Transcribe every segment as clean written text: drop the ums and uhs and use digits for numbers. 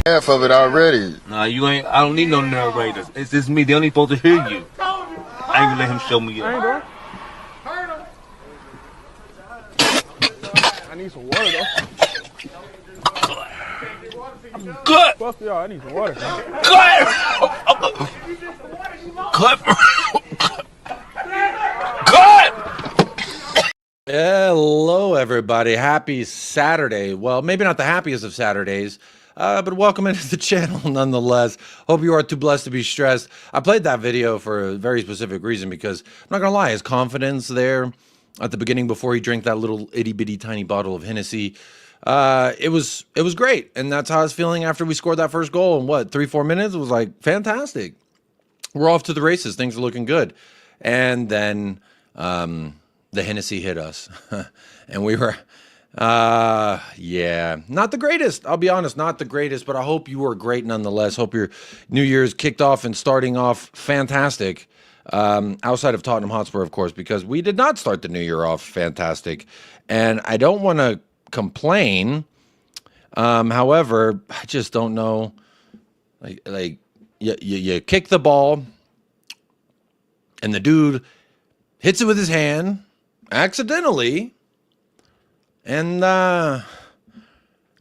half of it already. Nah, you ain't. I don't need no narrators. It's just me. They only supposed to hear you. I ain't gonna let him show me up. I need some water though. Good. Fuck y'all, I need some water. Hello, everybody. Happy Saturday. Well, maybe not the happiest of Saturdays, but welcome into the channel nonetheless. Hope you are too blessed to be stressed. I played that video for a very specific reason because I'm not gonna lie, his confidence there at the beginning before he drank that little itty bitty tiny bottle of Hennessy, it was great, and that's how I was feeling after we scored that first goal in what 3-4 minutes. It was like fantastic. We're off to the races. Things are looking good, and then the Hennessy hit us, and we were. Yeah, not the greatest. I'll be honest, not the greatest, but I hope you were great nonetheless. Hope your New Year's kicked off and starting off fantastic. Outside of Tottenham Hotspur, of course, because we did not start the new year off fantastic, and I don't want to complain. However, I just don't know. Like you kick the ball, and the dude hits it with his hand accidentally, and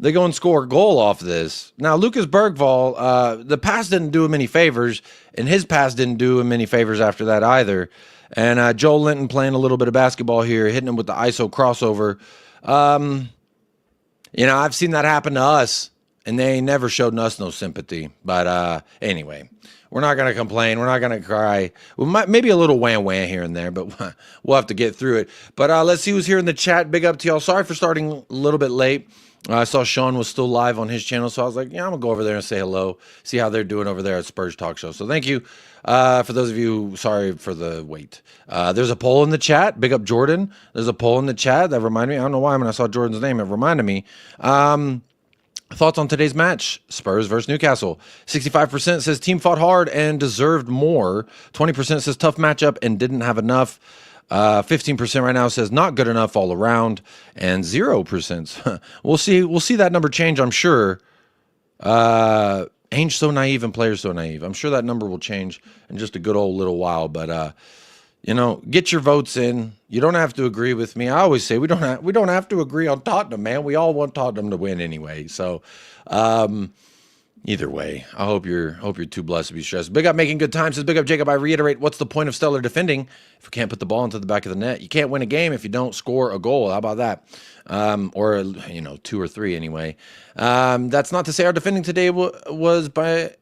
they go and score a goal off this. Now, Lucas Bergvall, the pass didn't do him any favors, and his pass didn't do him any favors after that either. And Joel Linton playing a little bit of basketball here, hitting him with the ISO crossover. You know, I've seen that happen to us, and they ain't never showed us no sympathy. But anyway, we're not going to complain. We're not going to cry. We might, maybe a little wham-wham here and there, but we'll have to get through it. But let's see who's here in the chat. Big up to y'all. Sorry for starting a little bit late. I saw Sean was still live on his channel, so I was like, yeah, I'm going to go over there and say hello, see how they're doing over there at Spurs Talk Show. So thank you. For those of you, sorry for the wait. There's a poll in the chat. Big up Jordan. There's a poll in the chat that reminded me. I don't know why when I saw Jordan's name, it reminded me. Thoughts on today's match, Spurs versus Newcastle. 65% says team fought hard and deserved more. 20% says tough matchup and didn't have enough. 15% right now says not good enough all around, and 0%. We'll see that number change, I'm sure. Ange so naive and players so naive. I'm sure that number will change in just a good old little while. But you know, get your votes in. You don't have to agree with me. I always say we don't have to agree on Tottenham, man. We all want Tottenham to win anyway. So either way, I hope you're too blessed to be stressed. Big up making good time, says big up Jacob. I reiterate, what's the point of stellar defending if you can't put the ball into the back of the net? You can't win a game if you don't score a goal. How about that? Or you know, 2 or 3 anyway. That's not to say our defending today was by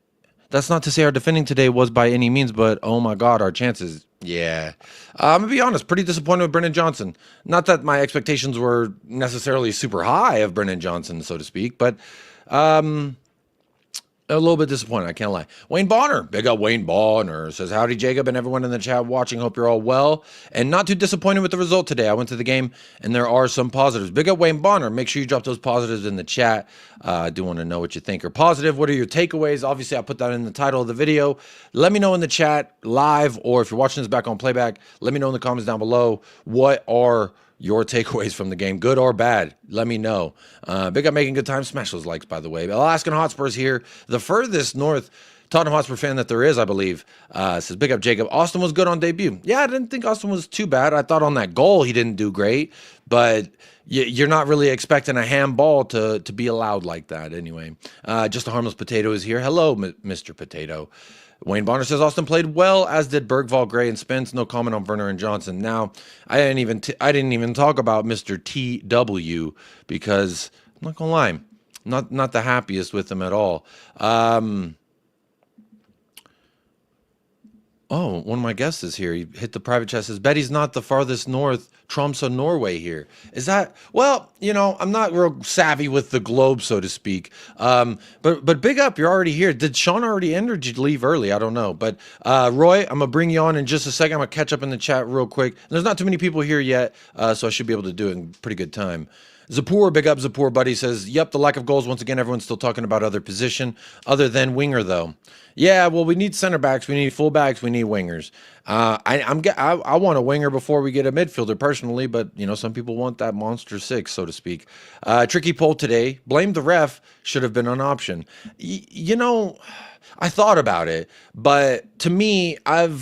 any means, but oh my God, our chances. Yeah. I'm going to be honest, pretty disappointed with Brennan Johnson. Not that my expectations were necessarily super high of Brennan Johnson, so to speak, but a little bit disappointed, I can't lie. Wayne Bonner, big up Wayne Bonner, says, howdy, Jacob, and everyone in the chat watching. Hope you're all well. And not too disappointed with the result today. I went to the game, and there are some positives. Big up Wayne Bonner. Make sure you drop those positives in the chat. I do want to know what you think are positive. What are your takeaways? Obviously, I put that in the title of the video. Let me know in the chat live, or if you're watching this back on playback, let me know in the comments down below. What are your takeaways from the game, good or bad? Let me know. Big up making good time. Smash those likes, by the way. Alaskan Hotspurs here, the furthest north Tottenham Hotspur fan that there is, I believe. Says big up Jacob. Austin was good on debut. Yeah, I didn't think Austin was too bad. I thought on that goal he didn't do great, but you're not really expecting a handball to be allowed like that anyway. Just a harmless potato is here. Hello, Mr. Potato. Wayne Bonner says Austin played well, as did Bergvall, Gray, and Spence. No comment on Werner and Johnson. Now, I didn't even talk about Mr. TW because I'm not gonna lie, not the happiest with him at all. Oh, one of my guests is here. He hit the private chat, says, Betty's not the farthest north, Tromsø, Norway here. Is that, well, you know, I'm not real savvy with the globe, so to speak. But big up, you're already here. Did Sean already end or did you leave early? I don't know. But Roy, I'm going to bring you on in just a second. I'm going to catch up in the chat real quick. There's not too many people here yet, so I should be able to do it in pretty good time. Zapur, big up Zapur, buddy, says, yep, the lack of goals. Once again, everyone's still talking about other position other than winger, though. Yeah, well, we need center backs, we need full backs, we need wingers. I want a winger before we get a midfielder personally, but some people want that monster six, so to speak. Tricky poll today. Blame the ref should have been an option. I thought about it, but to me, I'm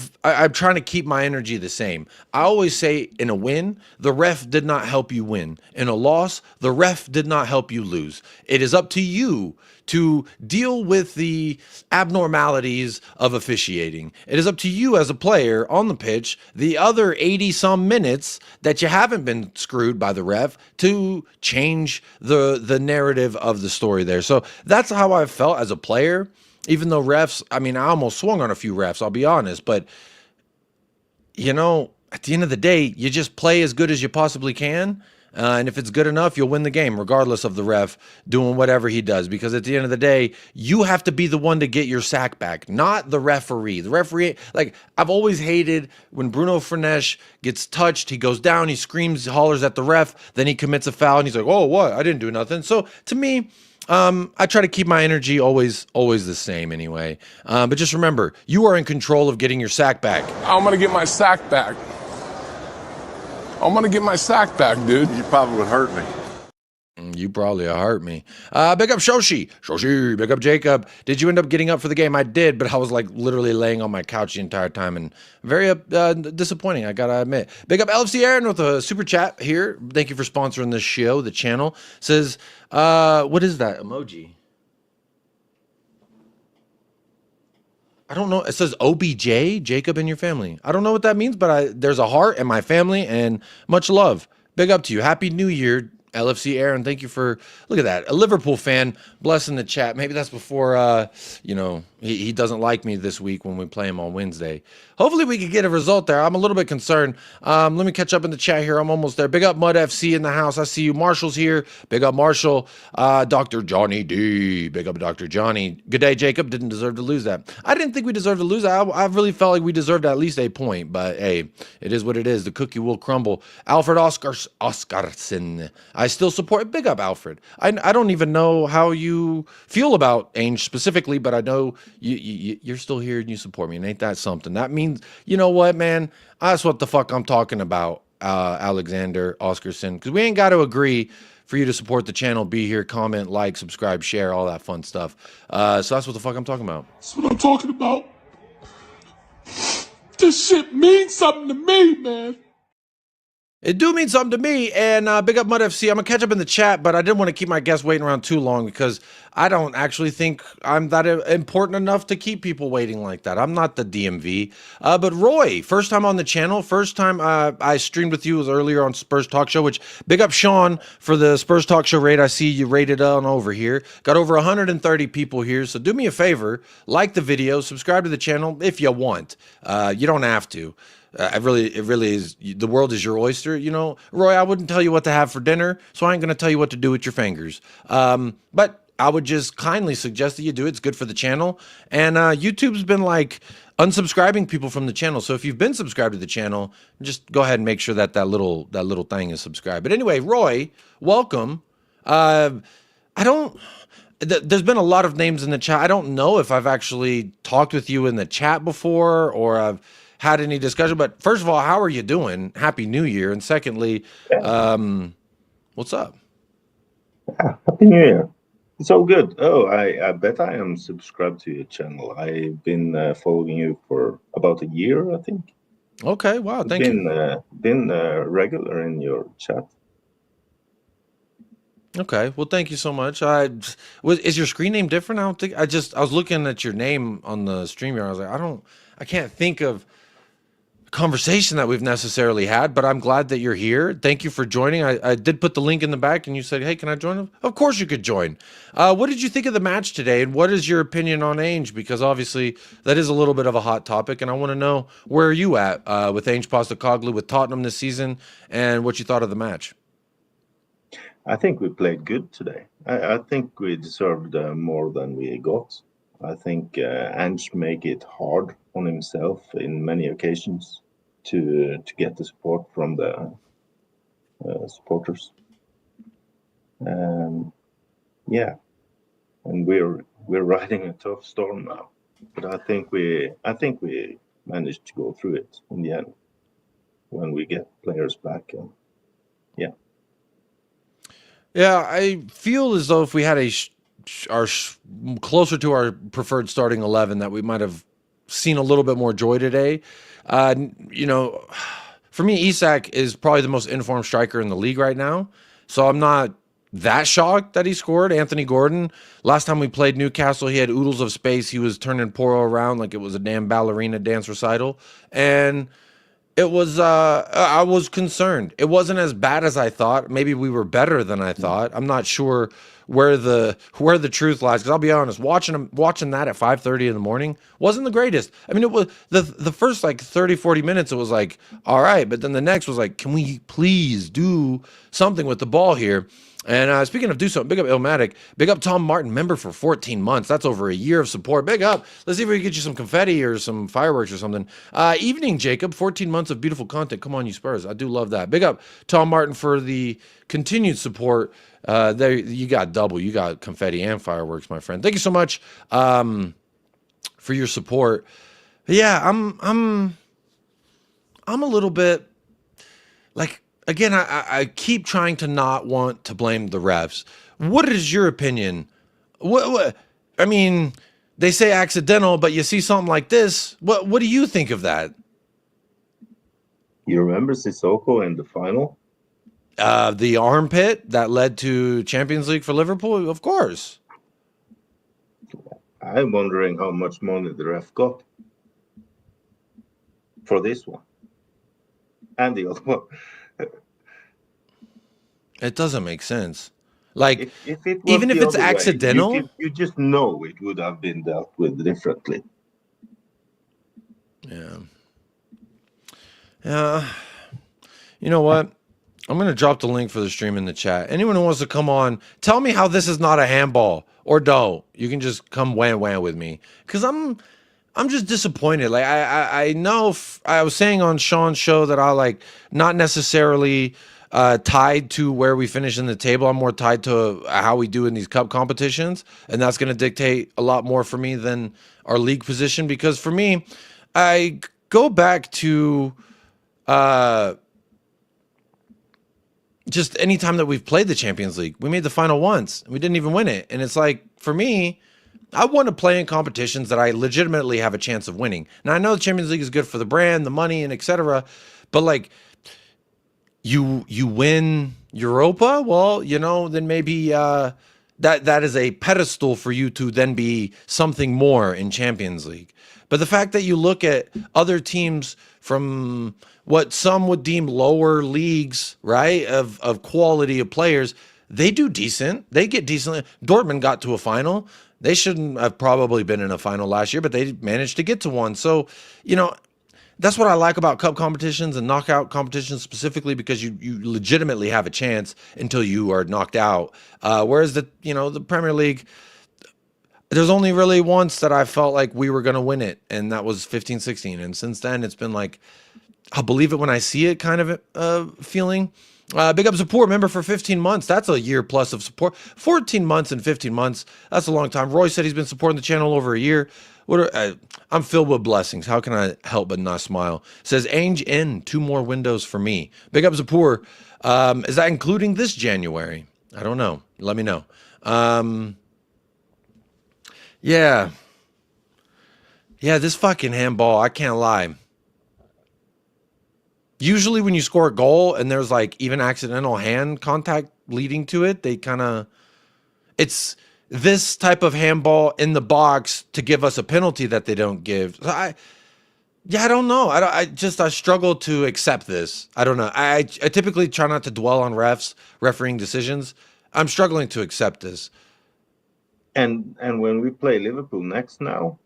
trying to keep my energy the same. I always say in a win, the ref did not help you win. In a loss, the ref did not help you lose. It is up to you to deal with the abnormalities of officiating. It is up to you as a player on the pitch, the other 80 some minutes that you haven't been screwed by the ref, to change the narrative of the story there. So that's how I felt as a player. Even though refs, I almost swung on a few refs, I'll be honest, but at the end of the day, you just play as good as you possibly can. And if it's good enough, you'll win the game, regardless of the ref doing whatever he does. Because at the end of the day, you have to be the one to get your sack back, not the referee. The referee, I've always hated when Bruno Fernandes gets touched, he goes down, he screams, hollers at the ref, then he commits a foul, and he's like, oh, what? I didn't do nothing. So to me, I try to keep my energy always the same anyway. But just remember, you are in control of getting your sack back. I'm going to get my sack back. I'm going to get my sack back, dude. You probably would hurt me. You probably hurt me. Big up Shoshi. Big up Jacob. Did you end up getting up for the game? I did, but I was literally laying on my couch the entire time, and very disappointing, I gotta admit. Big up LFC Aaron with a super chat here. Thank you for sponsoring this show, the channel. Says, what is that emoji? I don't know. It says OBJ, Jacob and your family. I don't know what that means, but there's a heart and my family, and much love. Big up to you. Happy New Year, LFC Aaron. Thank you for, look at that, a Liverpool fan blessing the chat. Maybe that's before, he doesn't like me this week when we play him on Wednesday. Hopefully we can get a result there. I'm a little bit concerned. Let me catch up in the chat here. I'm almost there. Big up Mud FC in the house. I see you. Marshall's here. Big up Marshall. Dr. Johnny D. Big up Dr. Johnny. Good day, Jacob. Didn't deserve to lose that. I didn't think we deserved to lose that. I really felt like we deserved at least a point, but hey, it is what it is. The cookie will crumble. Alfred Oscarson. I still support. Big up Alfred. I don't even know how you feel about Ange specifically, but I know you're still here and you support me, and ain't that something? That means, you know what, man? That's what the fuck I'm talking about, Alexander Oscarson, because we ain't got to agree for you to support the channel, be here, comment, like, subscribe, share, all that fun stuff. So that's what the fuck I'm talking about. That's what I'm talking about. This shit means something to me, man. It do mean something to me, and big up Mud FC. I'm going to catch up in the chat, but I didn't want to keep my guests waiting around too long because I don't actually think I'm that important enough to keep people waiting like that. I'm not the DMV. But Roy, first time on the channel, first time I streamed with you was earlier on Spurs Talk Show, which big up Sean for the Spurs Talk Show raid. I see you rated on over here. Got over 130 people here, so do me a favor, like the video, subscribe to the channel if you want. You don't have to. It really is. The world is your oyster, Roy. I wouldn't tell you what to have for dinner, so I ain't gonna tell you what to do with your fingers. But I would just kindly suggest that you do it. It's good for the channel, and YouTube's been unsubscribing people from the channel. So if you've been subscribed to the channel, just go ahead and make sure that little thing is subscribed. But anyway, Roy, welcome. There's been a lot of names in the chat. I don't know if I've actually talked with you in the chat before or I've had any discussion, but first of all, how are you doing? Happy New Year. And secondly, what's up? Happy New Year. It's all good. Oh, I bet I am subscribed to your channel. I've been following you for about a year, I think. Okay, wow, thank you. Been regular in your chat. Okay, well, thank you so much. Is your screen name different? I don't think. I was looking at your name on the stream here. I was like, I can't think of conversation that we've necessarily had, but I'm glad that you're here. Thank you for joining. I did put the link in the back and you said, hey, can I join? Of course you could join. What did you think of the match today, and what is your opinion on Ange? Because obviously that is a little bit of a hot topic, and I want to know where are you at with Ange Postecoglou, with Tottenham this season, and what you thought of the match. I think we played good today. I think we deserved more than we got. I think Ange make it hard on himself in many occasions to get the support from the supporters. Yeah, and we're riding a tough storm now, but I think we manage to go through it in the end when we get players back. And yeah. Yeah, I feel as though if we had closer to our preferred starting 11, that we might have seen a little bit more joy today. You know, for me, Isak is probably the most informed striker in the league right now. So I'm not that shocked that he scored. Anthony Gordon, last time we played Newcastle, he had oodles of space. He was turning Poro around like it was a damn ballerina dance recital. And it was, I was concerned. It wasn't as bad as I thought. Maybe we were better than I thought. I'm not sure where the truth lies. Because I'll be honest, watching that at 5:30 in the morning wasn't the greatest. I mean, it was the first like 30, 40 minutes. It was like, all right. But then the next was like, can we please do something with the ball here? And speaking of do something, big up Illmatic, big up Tom Martin, member for 14 months. That's over a year of support. Big up. Let's see if we can get you some confetti or some fireworks or something. Evening, Jacob. 14 months of beautiful content. Come on, you Spurs. I do love that. Big up Tom Martin for the continued support. There, you got double. You got confetti and fireworks, my friend. Thank you so much for your support. But yeah, I'm a little bit like. Again, I keep trying to not want to blame the refs. What is your opinion? What I mean, they say accidental, but you see something like this. What do you think of that? You remember Sissoko in the final? The armpit that led to Champions League for Liverpool? Of course. I'm wondering how much money the ref got for this one. And the other one. It doesn't make sense. Like, if it was even if the it's other way, accidental, you just know it would have been dealt with differently. Yeah. You know what? I'm going to drop the link for the stream in the chat. Anyone who wants to come on, tell me how this is not a handball, or don't. You can just come wham with me, because I'm just disappointed. Like I know I was saying on Sean's show that I like not necessarily tied to where we finish in the table. I'm more tied to how we do in these cup competitions, and that's going to dictate a lot more for me than our league position. Because for me, I go back to just any time that we've played the Champions League. We made the final once, and we didn't even win it. And it's like, for me, I want to play in competitions that I legitimately have a chance of winning. Now, I know the Champions League is good for the brand, the money, and etc. But like, you win Europa, well, you know, then maybe that is a pedestal for you to then be something more in Champions League. But the fact that you look at other teams from what some would deem lower leagues, right, of quality of players, they do decent. They get decent. Dortmund got to a final. They shouldn't have probably been in a final last year, but they managed to get to one. So, you know, that's what I like about cup competitions and knockout competitions specifically, because you legitimately have a chance until you are knocked out. Whereas the Premier League, there's only really once that I felt like we were going to win it, and that was 15-16. And since then, it's been like, I'll believe it when I see it kind of feeling. Big up support member for 15 months. That's a year plus of support. 14 months and 15 months. That's a long time. Roy said he's been supporting the channel over a year. I'm filled with blessings. How can I help but not smile? Says Ange in 2 more windows for me. Big up support. Is that including this January? I don't know. Let me know. Yeah. This fucking handball. I can't lie. Usually when you score a goal and there's like even accidental hand contact leading to it, it's this type of handball in the box to give us a penalty that they don't give. So I don't know. I struggle to accept this. I don't know. I typically try not to dwell on refereeing decisions. I'm struggling to accept this. And when we play Liverpool next now,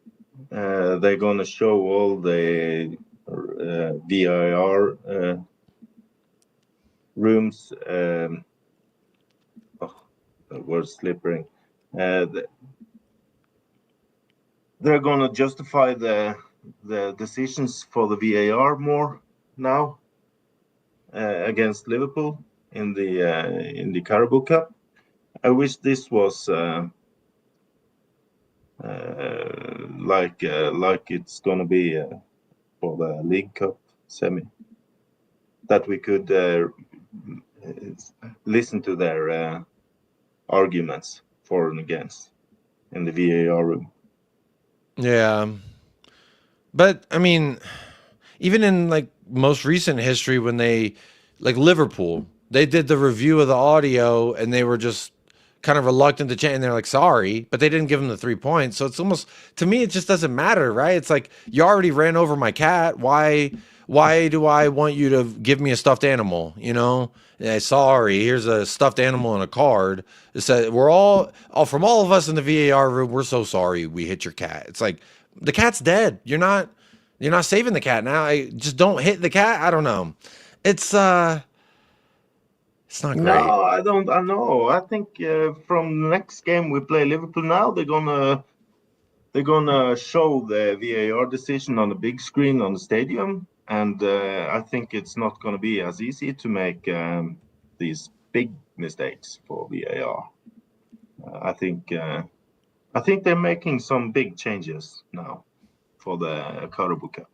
they're going to show all the VAR rooms. The word's slippering. They're going to justify the decisions for the VAR more now against Liverpool in the Carabao Cup. I wish this was like it's going to be for the League Cup semi, that we could listen to their arguments for and against in the VAR room. Yeah. But I mean, even in like most recent history, when they, like Liverpool, they did the review of the audio and they were just kind of reluctant to change, and they're like, sorry, but they didn't give them the 3 points. So it's almost, to me, it just doesn't matter, right? It's like, you already ran over my cat. Why do I want you to give me a stuffed animal? You know, sorry, here's a stuffed animal and a card. It says we're all from all of us in the VAR room, we're so sorry we hit your cat. It's like, the cat's dead. You're not saving the cat now. I just don't hit the cat. I don't know. It's not great. No, I don't. I know. I think from the next game we play Liverpool now, they're gonna show the VAR decision on the big screen on the stadium, and I think it's not gonna be as easy to make these big mistakes for VAR. I think they're making some big changes now for the Carabao Cup.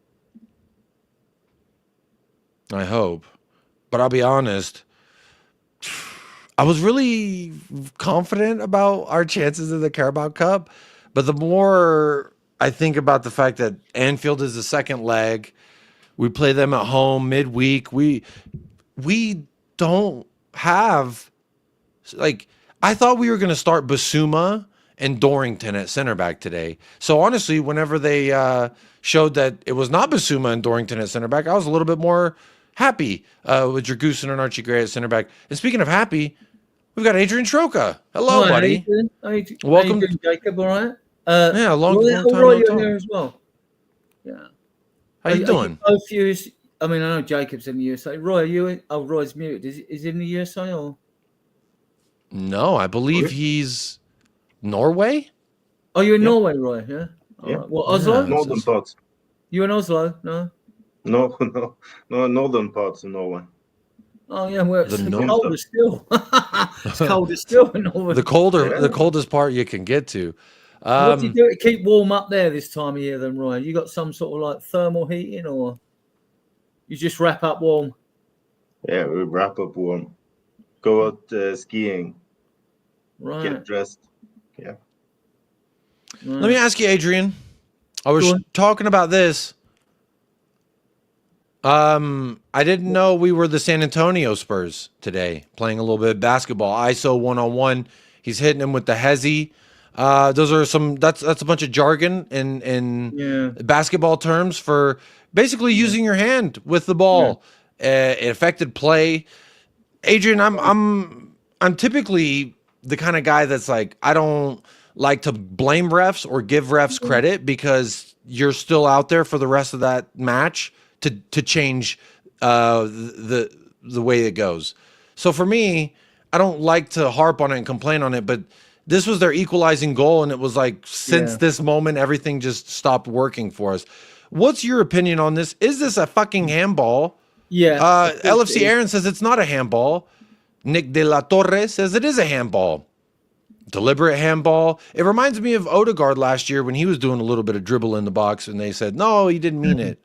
I hope, but I'll be honest. I was really confident about our chances in the Carabao Cup, but the more I think about the fact that Anfield is the second leg, we play them at home midweek. We don't have, like, I thought we were going to start Basuma and Dorrington at center back today. So honestly, whenever they showed that it was not Basuma and Dorrington at center back, I was a little bit more happy with Dragusin and Archie Gray at center back. And speaking of happy, we've got Adrian Troka. Hello, Hi, buddy. Adrian. Welcome. How you doing, Jacob? All right. Yeah, long time Roy, no you're talk. there as well. Yeah. How you doing? Both US, I mean, I know Jacob's in the USA. Roy, are you? Oh, Roy's muted. Is he in the USA or? No, I believe he's Norway. Oh, you're in Norway, Roy? Yeah. All Yeah. right. Well, Oslo. Yeah. Northern parts. You in Oslo? No. No, northern parts of Norway. Oh yeah, well, it's The colder still. It's colder still in Norway. The coldest part you can get to. What do you do to keep warm up there this time of year, then, Roy? You got some sort of like thermal heating, or you just wrap up warm? Yeah, we wrap up warm. Go out skiing. Right. Get dressed. Yeah. Right. Let me ask you, Adrian. I was Go on. talking about this. I didn't know we were the San Antonio Spurs today, playing a little bit of basketball. ISO 1-on-1. He's hitting him with the hezzy. Those are that's a bunch of jargon in basketball terms for basically using your hand with the ball. It affected play. Adrian, I'm typically the kind of guy that's like, I don't like to blame refs or give refs credit, because you're still out there for the rest of that match to change the way it goes. So for me, I don't like to harp on it and complain on it, but this was their equalizing goal, and it was like, since this moment, everything just stopped working for us. What's your opinion on this? Is this a fucking handball? Yeah. LFC Aaron says it's not a handball. Nick De La Torre says it is a handball. Deliberate handball. It reminds me of Odegaard last year when he was doing a little bit of dribble in the box, and they said, no, he didn't mean it.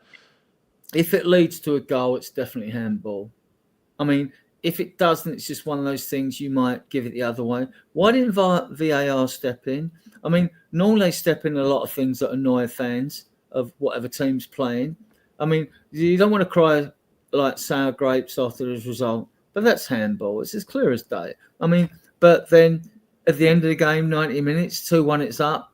If it leads to a goal, it's definitely handball. I mean, if it doesn't, it's just one of those things you might give it the other way. Why didn't VAR step in? I mean, normally they step in a lot of things that annoy fans of whatever team's playing. I mean, you don't want to cry like sour grapes after the result, but that's handball. It's as clear as day. I mean, but then at the end of the game, 90 minutes, 2-1, it's up.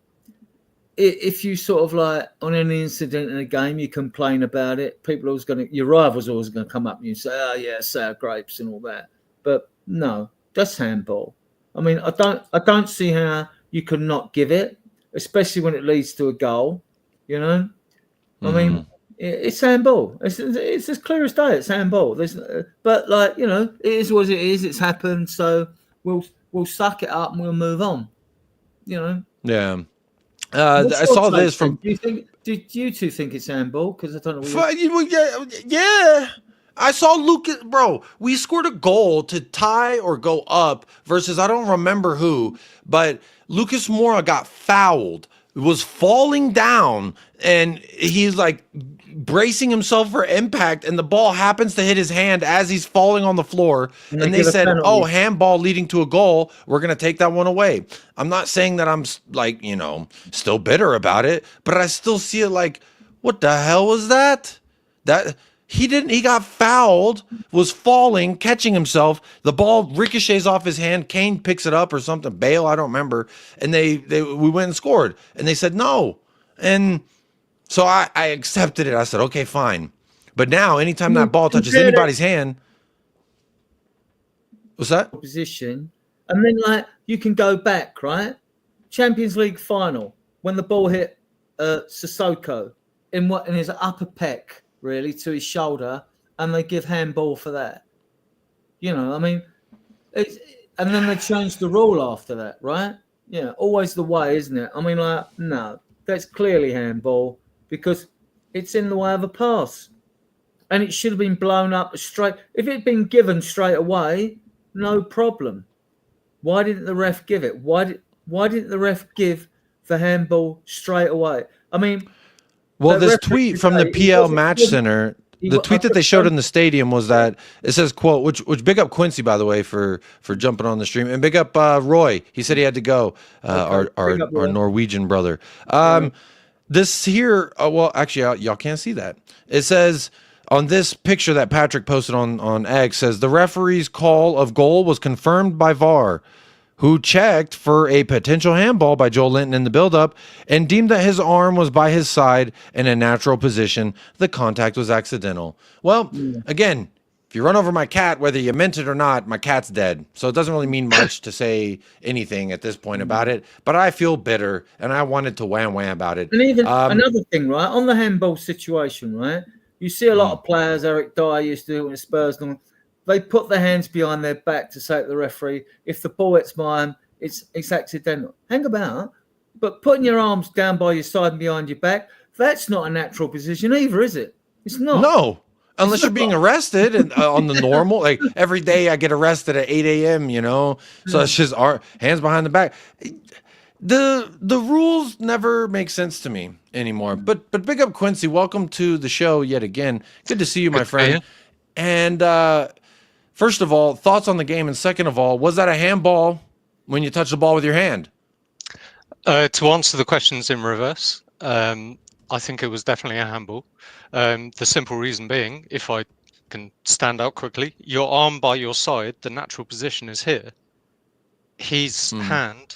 If you sort of like on any incident in a game, you complain about it, people are always your rival's always going to come up and you say, oh yeah, sour grapes and all that. But no, that's handball. I mean, I don't see how you can not give it, especially when it leads to a goal, you know? I mean, it's handball. It's as clear as day. It's handball. But like, you know, it is what it is. It's happened. So we'll suck it up and we'll move on, you know? Yeah. I saw this from. Do you two think it's handball? Because I don't know. Yeah. I saw Lucas, bro. We scored a goal to tie or go up versus I don't remember who, but Lucas Moura got fouled was falling down, and he's like bracing himself for impact, and the ball happens to hit his hand as he's falling on the floor, and they said, oh, handball leading to a goal, we're going to take that one away. I'm not saying that I'm like, you know, still bitter about it, but I still see it like, what the hell was that? He got fouled, was falling, catching himself. The ball ricochets off his hand. Kane picks it up or something. Bale, I don't remember. And we went and scored. And they said no. And so I accepted it. I said, okay, fine. But now, anytime that ball touches anybody's hand, what's that? Position. And then, like, you can go back, right? Champions League final, when the ball hit Sissoko in his upper pec, really, to his shoulder, and they give handball for that. You know, I mean, and then they changed the rule after that, right? Yeah, always the way, isn't it? I mean, like, no, that's clearly handball because it's in the way of a pass, and it should have been blown up straight. If it had been given straight away, no problem. Why didn't the ref give it? Why didn't the ref give the handball straight away? I mean. Well, this tweet from the PL Match Center, the tweet that they showed in the stadium was that it says, quote, which big up Quincy, by the way, for jumping on the stream, and big up Roy. He said he had to go, our Norwegian brother. This here, well, actually, y'all can't see that. It says on this picture that Patrick posted on X, says the referee's call of goal was confirmed by VAR, who checked for a potential handball by Joel Linton in the build-up and deemed that his arm was by his side in a natural position. The contact was accidental. Well, again, if you run over my cat, whether you meant it or not, my cat's dead. So it doesn't really mean much to say anything at this point about it. But I feel bitter, and I wanted to wham about it. And even another thing, right, on the handball situation, right, you see a lot of players, Eric Dyer used to do it when Spurs, they put their hands behind their back to say to the referee, if the ball hits mine, it's accidental. Hang about. But putting your arms down by your side and behind your back, that's not a natural position either, is it? It's not. No, unless you're being arrested and on the normal. Like every day I get arrested at 8 a.m., you know. So it's just our hands behind the back. The rules never make sense to me anymore. But big up Quincy. Welcome to the show yet again. Good to see you, my friend. And first of all, thoughts on the game, and second of all, was that a handball when you touch the ball with your hand? To answer the questions in reverse, I think it was definitely a handball. The simple reason being, if I can stand out quickly, your arm by your side, the natural position is here. His hand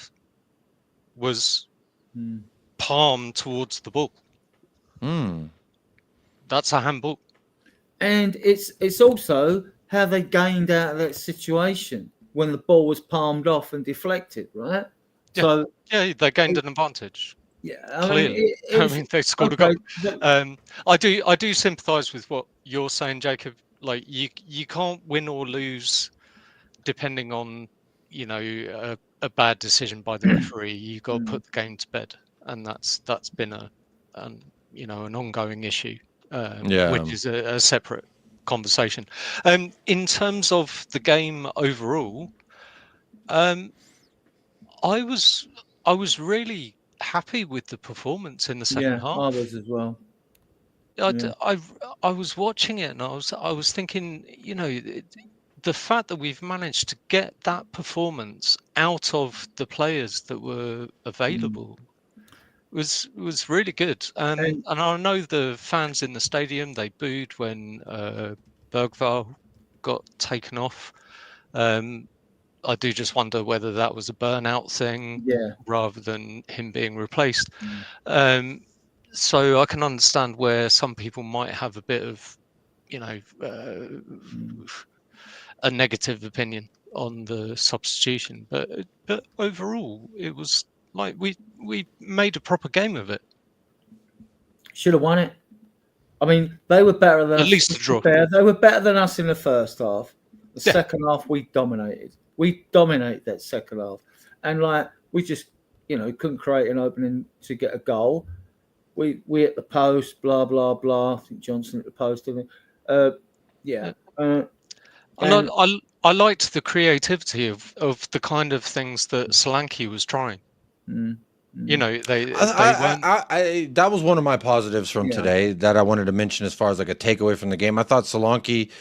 was palm towards the ball. That's a handball. And it's also how they gained out of that situation when the ball was palmed off and deflected, right? Yeah. So they gained an advantage. Yeah, clearly. I mean, they scored a goal. I do sympathise with what you're saying, Jacob. Like you can't win or lose depending on a bad decision by the referee. You've got to put the game to bed, and that's been an ongoing issue, which is a separate conversation. In terms of the game overall, I was really happy with the performance in the second half. I was as well. I was watching it and I was thinking, the fact that we've managed to get that performance out of the players that were available was really good. And I know the fans in the stadium, they booed when Bergvall got taken off. I do just wonder whether that was a burnout thing rather than him being replaced. So I can understand where some people might have a bit of, a negative opinion on the substitution. But overall, it was like we made a proper game of it. Should have won it. I mean, they were better than at least a draw. They were better than us in the first half. The second half, we dominated. We dominated that second half, and we just couldn't create an opening to get a goal. We hit the post, blah blah blah. I think Johnson hit the post, didn't he? I liked the creativity of the kind of things that Solanke was trying. You know, they weren't. That was one of my positives from today that I wanted to mention as far as like a takeaway from the game. I thought Solanke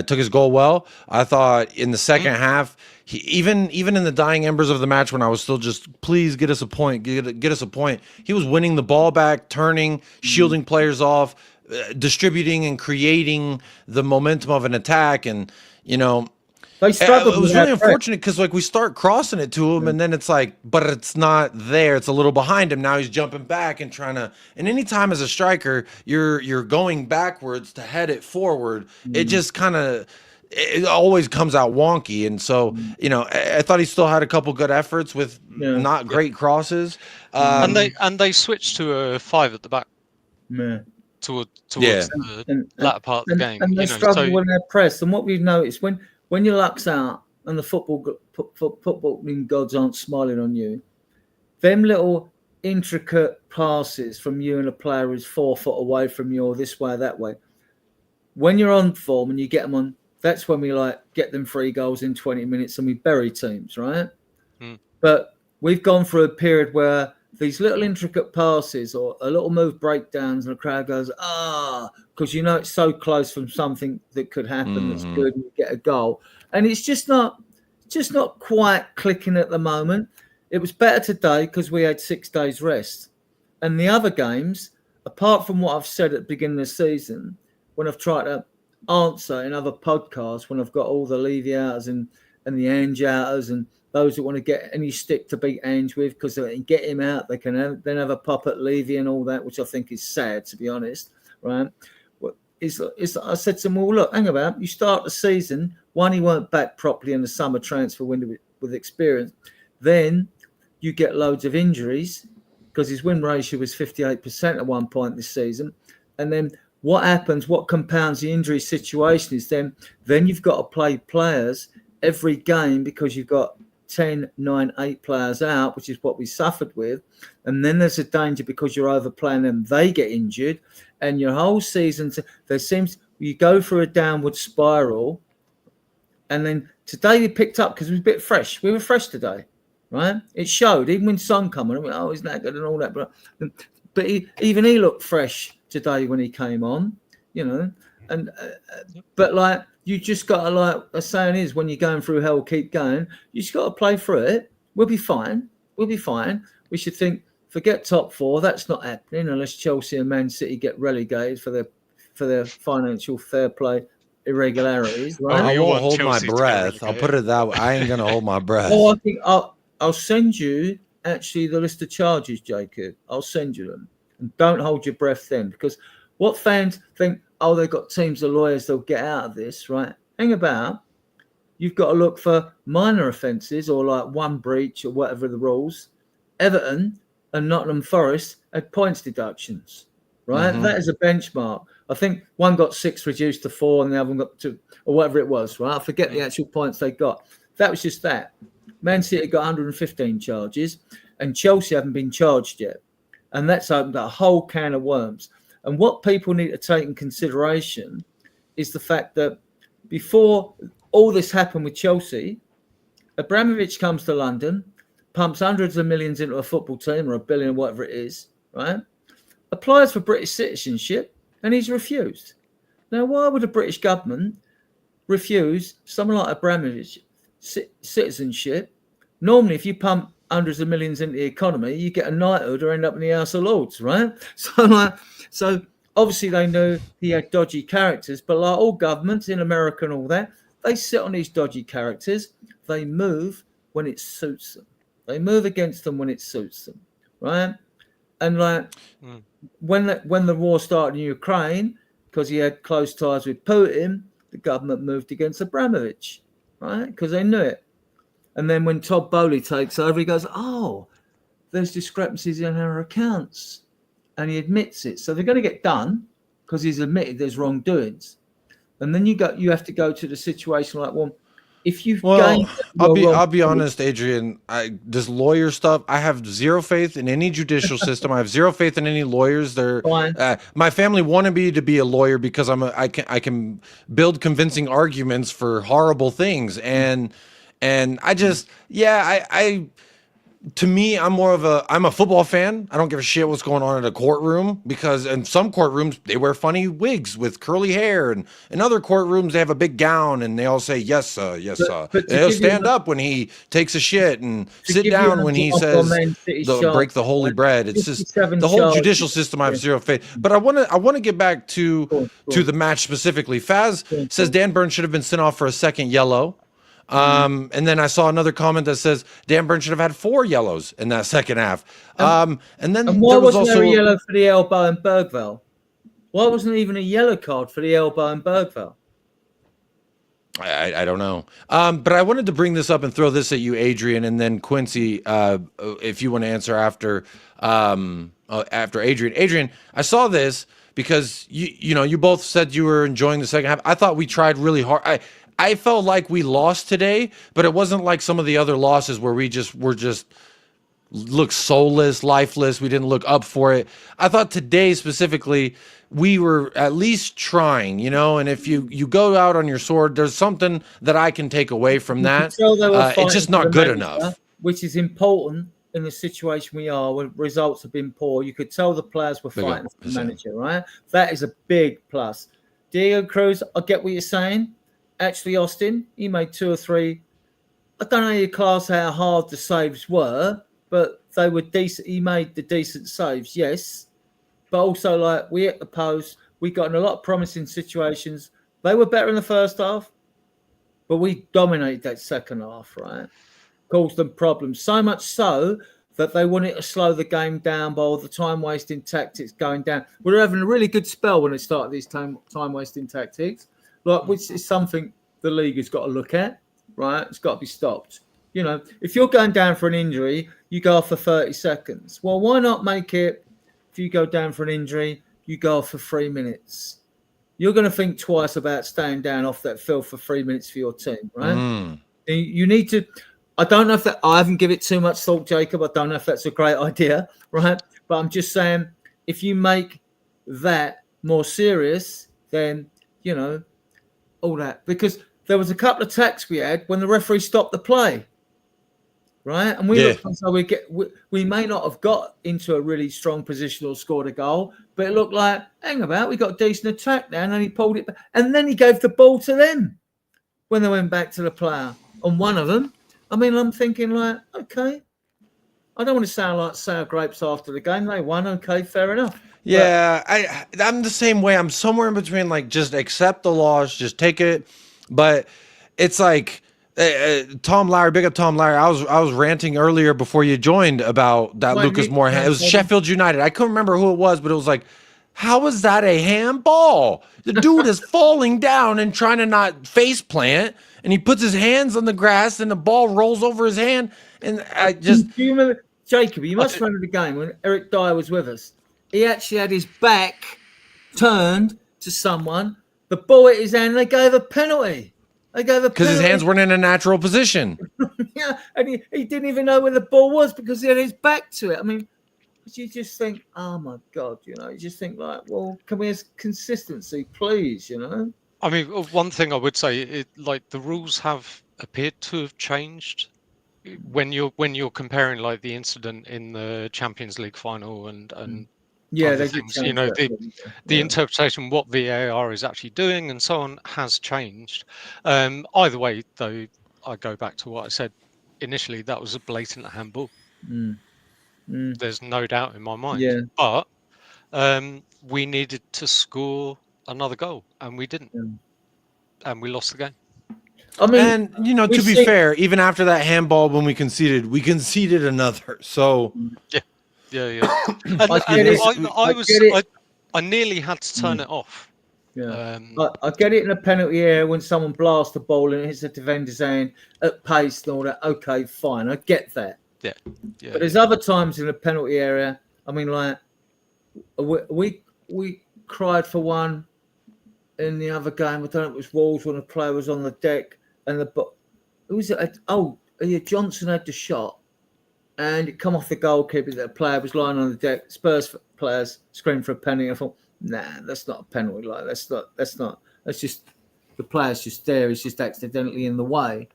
took his goal well. I thought in the second half, he even in the dying embers of the match when I was still just, please get us a point, get us a point. He was winning the ball back, turning, shielding players off, distributing and creating the momentum of an attack. And, you know, it was really unfortunate because like we start crossing it to him and then it's like, but it's not there. It's a little behind him. Now he's jumping back and trying to, and anytime as a striker, you're going backwards to head it forward. It just kind of, it always comes out wonky. And so, you know, I thought he still had a couple good efforts with not great crosses. And they switched to a 5 at the back. Towards the latter part of the game. And they struggle when they're pressed. And what we've noticed when your luck's out and the footballing gods aren't smiling on you, them little intricate passes from you and a player who's 4 foot away from you or this way or that way, when you're on form and you get them on, that's when we like get them 3 goals in 20 minutes and we bury teams, right? But we've gone through a period where these little intricate passes or a little move breakdowns and the crowd goes, because you know it's so close from something that could happen that's good and you get a goal. And it's just not quite clicking at the moment. It was better today because we had 6 days rest. And the other games, apart from what I've said at the beginning of the season, when I've tried to answer in other podcasts, when I've got all the Levy outers and the Ange outers and those that want to get any stick to beat Ange with because they can get him out, they can then have a pop at Levy and all that, which I think is sad, to be honest, right? I said to him, well, look, hang about, you start the season, one, he weren't back properly in the summer transfer window with experience. Then you get loads of injuries because his win ratio was 58% at one point this season. And then what happens, what compounds the injury situation is then you've got to play players every game because you've got 10, 9, 8 players out, which is what we suffered with. And then there's a danger because you're overplaying them, they get injured. And your whole season, you go through a downward spiral. And then today we picked up because it was a bit fresh. We were fresh today, right? It showed, even when sun came on, I went, he's not good and all that. But even he looked fresh today when he came on, you know. And but like, you just got to, like the saying is, when you're going through hell, keep going. You just got to play through it. We'll be fine. We should think, forget top 4. That's not happening unless Chelsea and Man City get relegated for their financial fair play irregularities. Right? I won't hold my breath. I'll put it that way. I ain't gonna hold my breath. I think I'll send you actually the list of charges, Jacob. I'll send you them, and don't hold your breath then, because what fans think, they've got teams of lawyers, they'll get out of this, right? Hang about. You've got to look for minor offences or like 1 breach or whatever the rules. Everton and Nottingham Forest had points deductions, right? That is a benchmark. I think one got 6 reduced to 4 and the other one got 2 or whatever it was, right? I forget the actual points they got. That was just that. Man City got 115 charges and Chelsea haven't been charged yet. And that's opened a whole can of worms. And what people need to take in consideration is the fact that before all this happened with Chelsea, Abramovich comes to London, pumps hundreds of millions into a football team or $1 billion or whatever it is, right? Applies for British citizenship and he's refused. Now, why would a British government refuse someone like Abramovich citizenship? Normally, if you pump hundreds of millions into the economy, you get a knighthood or end up in the House of Lords, right? So obviously they knew he had dodgy characters, but like all governments in America and all that, they sit on these dodgy characters. They move when it suits them. They move against them when it suits them, right? And like when the war started in Ukraine, because he had close ties with Putin, the government moved against Abramovich, right? Because they knew it. And then when Todd Bowley takes over, he goes, there's discrepancies in our accounts. And he admits it. So they're going to get done because he's admitted there's wrongdoings. And then you have to go to the situation like, if you've gained... I'll be honest, Adrian, this lawyer stuff, I have zero faith in any judicial system. I have zero faith in any lawyers. My family wanted me to be a lawyer because I can build convincing arguments for horrible things. And I just, to me, I'm a football fan. I don't give a shit what's going on in a courtroom, because in some courtrooms they wear funny wigs with curly hair, and in other courtrooms they have a big gown and they all say yes sir, yes sir. But They'll stand up when he takes a shit and sit down when he says break the holy bread. It's just the whole judicial system. I have zero faith. But I want to get back to the match specifically. Faz says Dan Burns should have been sent off for a second yellow. And then I saw another comment that says Dan Burns should have had 4 yellows in that second half. And why wasn't there a also yellow for the elbow and Bergvall? Why wasn't even a yellow card for the elbow and Bergvall? I don't know. But I wanted to bring this up and throw this at you, Adrian, and then Quincy, if you want to answer after Adrian. Adrian, I saw this because you both said you were enjoying the second half. I thought we tried really hard. I felt like we lost today, but it wasn't like some of the other losses where we just looked soulless, lifeless. We didn't look up for it. I thought today specifically we were at least trying, and if you go out on your sword, there's something that I can take away from that. It's just not good enough. Which is important in the situation we are when results have been poor. You could tell the players were fighting for the manager, right? That is a big plus. Diego Cruz, I get what you're saying. Actually, Austin, he made 2 or 3. I don't know your class how hard the saves were, but they were decent. He made the decent saves, yes. But also, like, we hit the post. We got in a lot of promising situations. They were better in the first half, but we dominated that second half, right? Caused them problems. So much so that they wanted to slow the game down by all the time-wasting tactics going down. We were having a really good spell when it started these time-wasting tactics. Which is something the league has got to look at, right? It's got to be stopped. If you're going down for an injury, you go off for 30 seconds. Well, why not make it, if you go down for an injury, you go off for 3 minutes? You're going to think twice about staying down off that field for 3 minutes for your team, right? You need to, I don't know if that, I haven't given it too much thought, Jacob. I don't know if that's a great idea, right? But I'm just saying, if you make that more serious, then, all that, because there was a couple of attacks we had when the referee stopped the play, right? And we looked so we may not have got into a really strong position or scored a goal, but it looked like, hang about, we got a decent attack now, and then he pulled it back, and then he gave the ball to them when they went back to the player on one of them. I mean, I'm thinking like, okay, I don't want to sound like sour grapes after the game. They won, okay, fair enough. Yeah, I'm the same way. I'm somewhere in between, like, just accept the loss, just take it. But it's like Tom Lowry, big up Tom Lowry. I was ranting earlier before you joined about that Lucas Moore. It was Sheffield United. I couldn't remember who it was, but it was like, how is that a handball? The dude is falling down and trying to not face plant, and he puts his hands on the grass, and the ball rolls over his hand. And I just... Do you remember, Jacob, you must remember the game when Eric Dyer was with us. He actually had his back turned to someone. The ball hit his hand, and they gave a penalty. Because his hands weren't in a natural position. Yeah, and he didn't even know where the ball was because he had his back to it. I mean, you just think, oh, my God, you just think like, well, can we have consistency, please, I mean, one thing I would say, the rules have appeared to have changed when you're comparing, like, the incident in the Champions League final and other things, the interpretation, what VAR is actually doing and so on has changed. Either way, though, I go back to what I said initially, that was a blatant handball. There's no doubt in my mind. But we needed to score another goal, and we didn't. And we lost the game. I mean, and, to be fair, even after that handball, when we conceded another. So... Yeah. And I nearly had to turn it off. Yeah, I get it in a penalty area when someone blasts the ball and it hits the defender's hand at pace and all that. Okay, fine, I get that. Yeah. But there's other times in the penalty area. I mean, like we cried for one in the other game. I don't know if it was Wolves when the player was on the deck and who was it? Johnson had the shot. And it come off the goalkeeper. The player was lying on the deck. Spurs players screamed for a penalty. I thought, nah, that's not a penalty. Like that's not. That's just the player's just there. He's just accidentally in the way,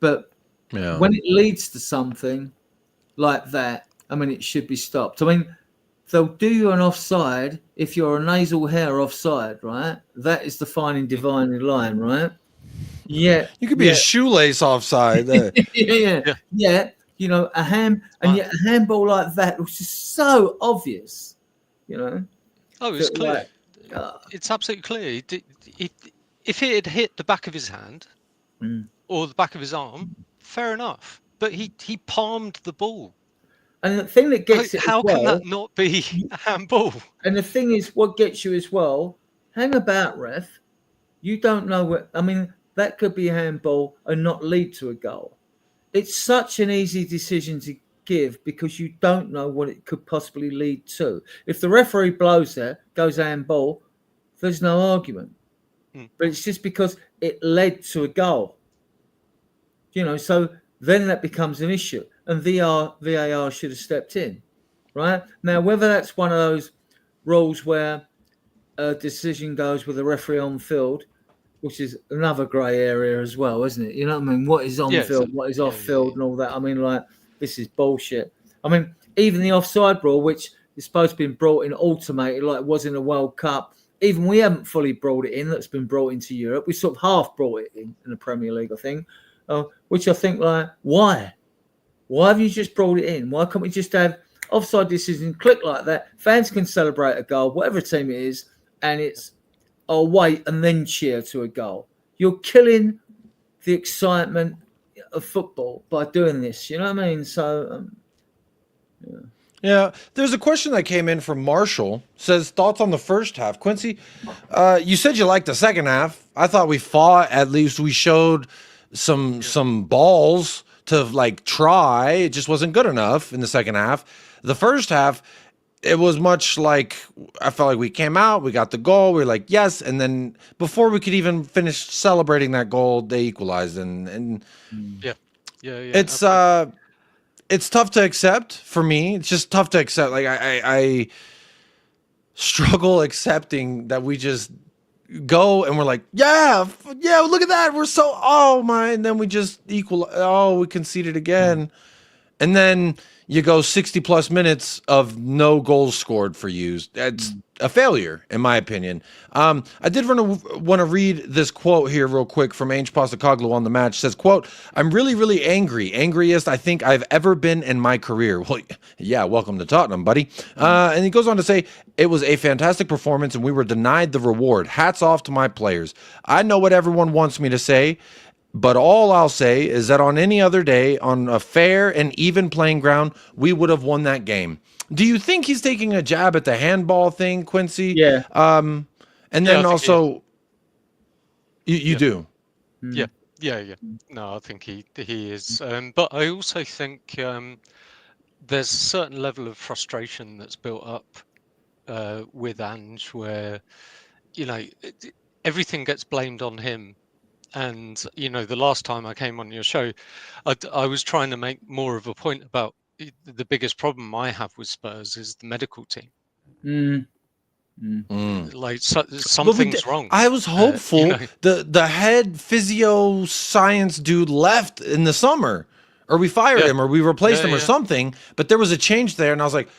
But Yeah. When it leads to something like that, I mean, it should be stopped. I mean, they'll do you an offside if you're a nasal hair offside, right? That is the fine dividing line, right? Yeah. You could be a shoelace offside. Yeah. You know, and yet a handball like that, which is so obvious, you know. Oh, it's clear. Like, it's absolutely clear. If it had hit the back of his hand or the back of his arm, fair enough. But he palmed the ball. And the thing that gets it, how can that not be a handball? And the thing is, what gets you as well, hang about, ref. You don't know what, I mean, that could be a handball and not lead to a goal. It's such an easy decision to give because you don't know what it could possibly lead to. If the referee blows there, goes handball, there's no argument. But it's just because it led to a goal. You know, so then that becomes an issue. And VAR should have stepped in, right? Now, whether that's one of those rules where a decision goes with the referee on field, which is another grey area as well, isn't it? You know what I mean? What is on field, what is off field and all that. I mean, like, this is bullshit. I mean, even the offside rule, which is supposed to be brought in automated like it was in the World Cup, even we haven't fully brought it in. That's been brought into Europe. We sort of half brought it in the Premier League, I think, which I think, like, why? Why have you just brought it in? Why can't we just have offside decision, click like that? Fans can celebrate a goal, whatever team it is, and it's, oh, wait, and then cheer to a goal. You're killing the excitement of football by doing this. You know what I mean? So, Yeah, there's a question that came in from Marshall. Says, thoughts on the first half. Quincy, you said you liked the second half. I thought we fought. At least we showed some balls to, like, try. It just wasn't good enough in the second half. The first half, it was much like, I felt like we came out, we got the goal, we were like, yes, and then before we could even finish celebrating that goal, they equalized, and yeah. It's tough to accept for me. It's just tough to accept. Like, I struggle accepting that we just go and we're like, yeah, look at that, we're so, oh my, and then we just we conceded again, and then you go 60 plus minutes of no goals scored for you. That's a failure, in my opinion. I did want to read this quote here real quick from Ange Postecoglou on the match. It says, quote, "I'm really, really angry. Angriest I think I've ever been in my career." Well, yeah, welcome to Tottenham, buddy. And he goes on to say, "It was a fantastic performance and we were denied the reward. Hats off to my players. I know what everyone wants me to say, but all I'll say is that on any other day, on a fair and even playing ground, we would have won that game." Do you think he's taking a jab at the handball thing, Quincy? Yeah. And then also, you do. Yeah. No, I think he is. But I also think there's a certain level of frustration that's built up with Ange, where, you know, everything gets blamed on him. And, you know, the last time I came on your show, I was trying to make more of a point about the biggest problem I have with Spurs is the medical team. Like, something's wrong. I was hopeful. You know, the head physio science dude left in the summer, or we fired him, or we replaced him, or something. But there was a change there, and I was like,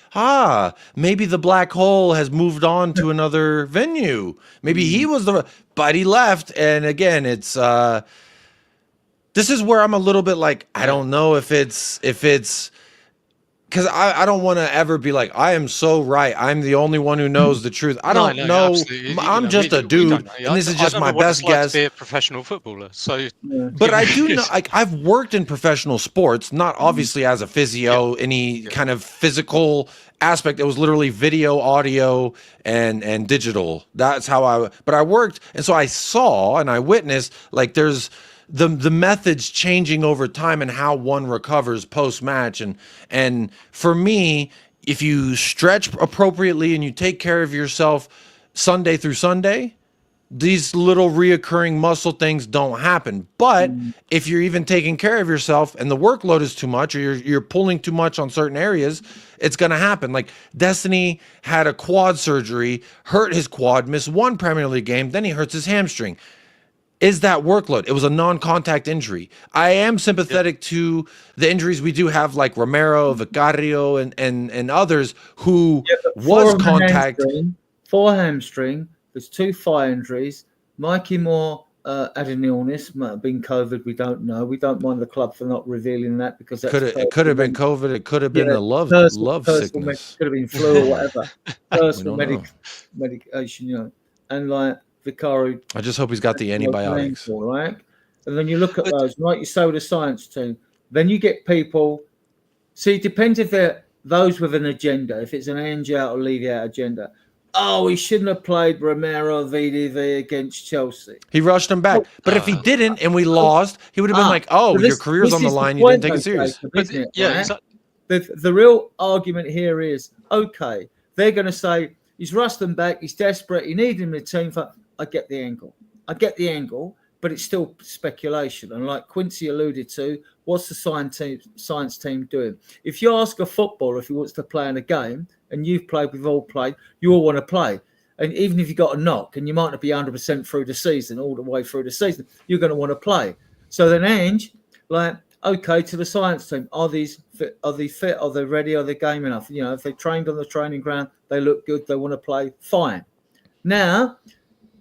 maybe the black hole has moved on to another venue. Maybe he was but he left, and again, it's this is where I'm a little bit like, I don't know if it's because I don't want to ever be like, I am so right, I'm the only one who knows the truth. I don't know. I'm just a dude, and this is just my best guess. To be a professional footballer, so. But I do know, like, I've worked in professional sports, not obviously as a physio, any kind of physical aspect. It was literally video, audio, and digital. That's how but I worked, and so I saw and I witnessed, like, there's the methods changing over time and how one recovers post-match. And for me, if you stretch appropriately and you take care of yourself Sunday through Sunday, these little reoccurring muscle things don't happen. But if you're even taking care of yourself and the workload is too much, or you're pulling too much on certain areas, it's going to happen. Like, Destiny had a quad surgery, hurt his quad, missed one Premier League game, then he hurts his hamstring. is that workload. It was a non-contact injury. I am sympathetic to the injuries we do have, like Romero, Vicario, and others who was contact. For hamstring, there's 2 thigh injuries. Mikey Moore had an illness, might have been COVID. We don't know. We don't mind the club for not revealing that because that's it could have been COVID. It could have been a love sickness. Could have been flu or whatever. Personal medication, you know, and like Vicario. I just hope he's got the antibiotics. Right? And then you look at those, like you say with the science team, then you get people. See, it depends if they're those with an agenda, if it's an Ange out or leave out agenda. Oh, he shouldn't have played Romero VDV against Chelsea. He rushed him back. But if he didn't and we lost, he would have been like, oh, your career's on the line. You didn't take it serious. The real argument here is, okay, they're going to say, he's rushed him back. He's desperate. He needed him in the team. I get the angle. But it's still speculation. And like Quincy alluded to, what's the science team doing? If you ask a footballer if he wants to play in a game, and you've played, we've all played, you all want to play. And even if you got a knock, and you might not be 100% through the season, all the way through the season, you're going to want to play. So then Ange, like, okay, to the science team, are they fit? Are they ready? Are they game enough? You know, if they trained on the training ground, they look good, they want to play, fine. Now,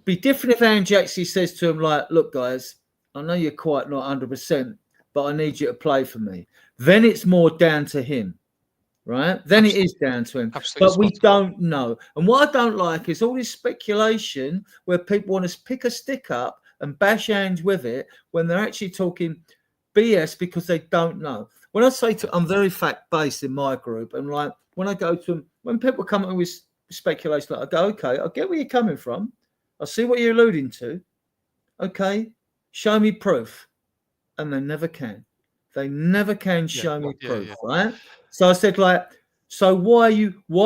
be different if Ange actually says to him, like, look, guys, I know you're quite not 100%, but I need you to play for me. Then it's more down to him, right? Then it is down to him. But we don't know. And what I don't like is all this speculation where people want to pick a stick up and bash Ange with it when they're actually talking BS because they don't know. When I say I'm very fact-based in my group, and like when I go to them, when people come up with speculation, like, I go, okay, I get where you're coming from. I see what you're alluding to. Okay, show me proof. And they never can. They never can show me proof, right? So I said, like, so why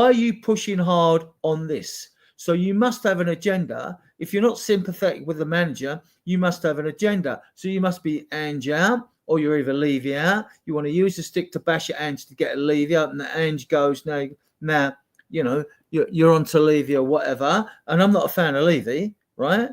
are you pushing hard on this? So you must have an agenda. If you're not sympathetic with the manager, you must have an agenda. So you must be Ange out, or you're either Levy out. You want to use the stick to bash at Ange to get a Levy out, and the Ange goes, now, you know, you're on to Levy or whatever. And I'm not a fan of Levy, right?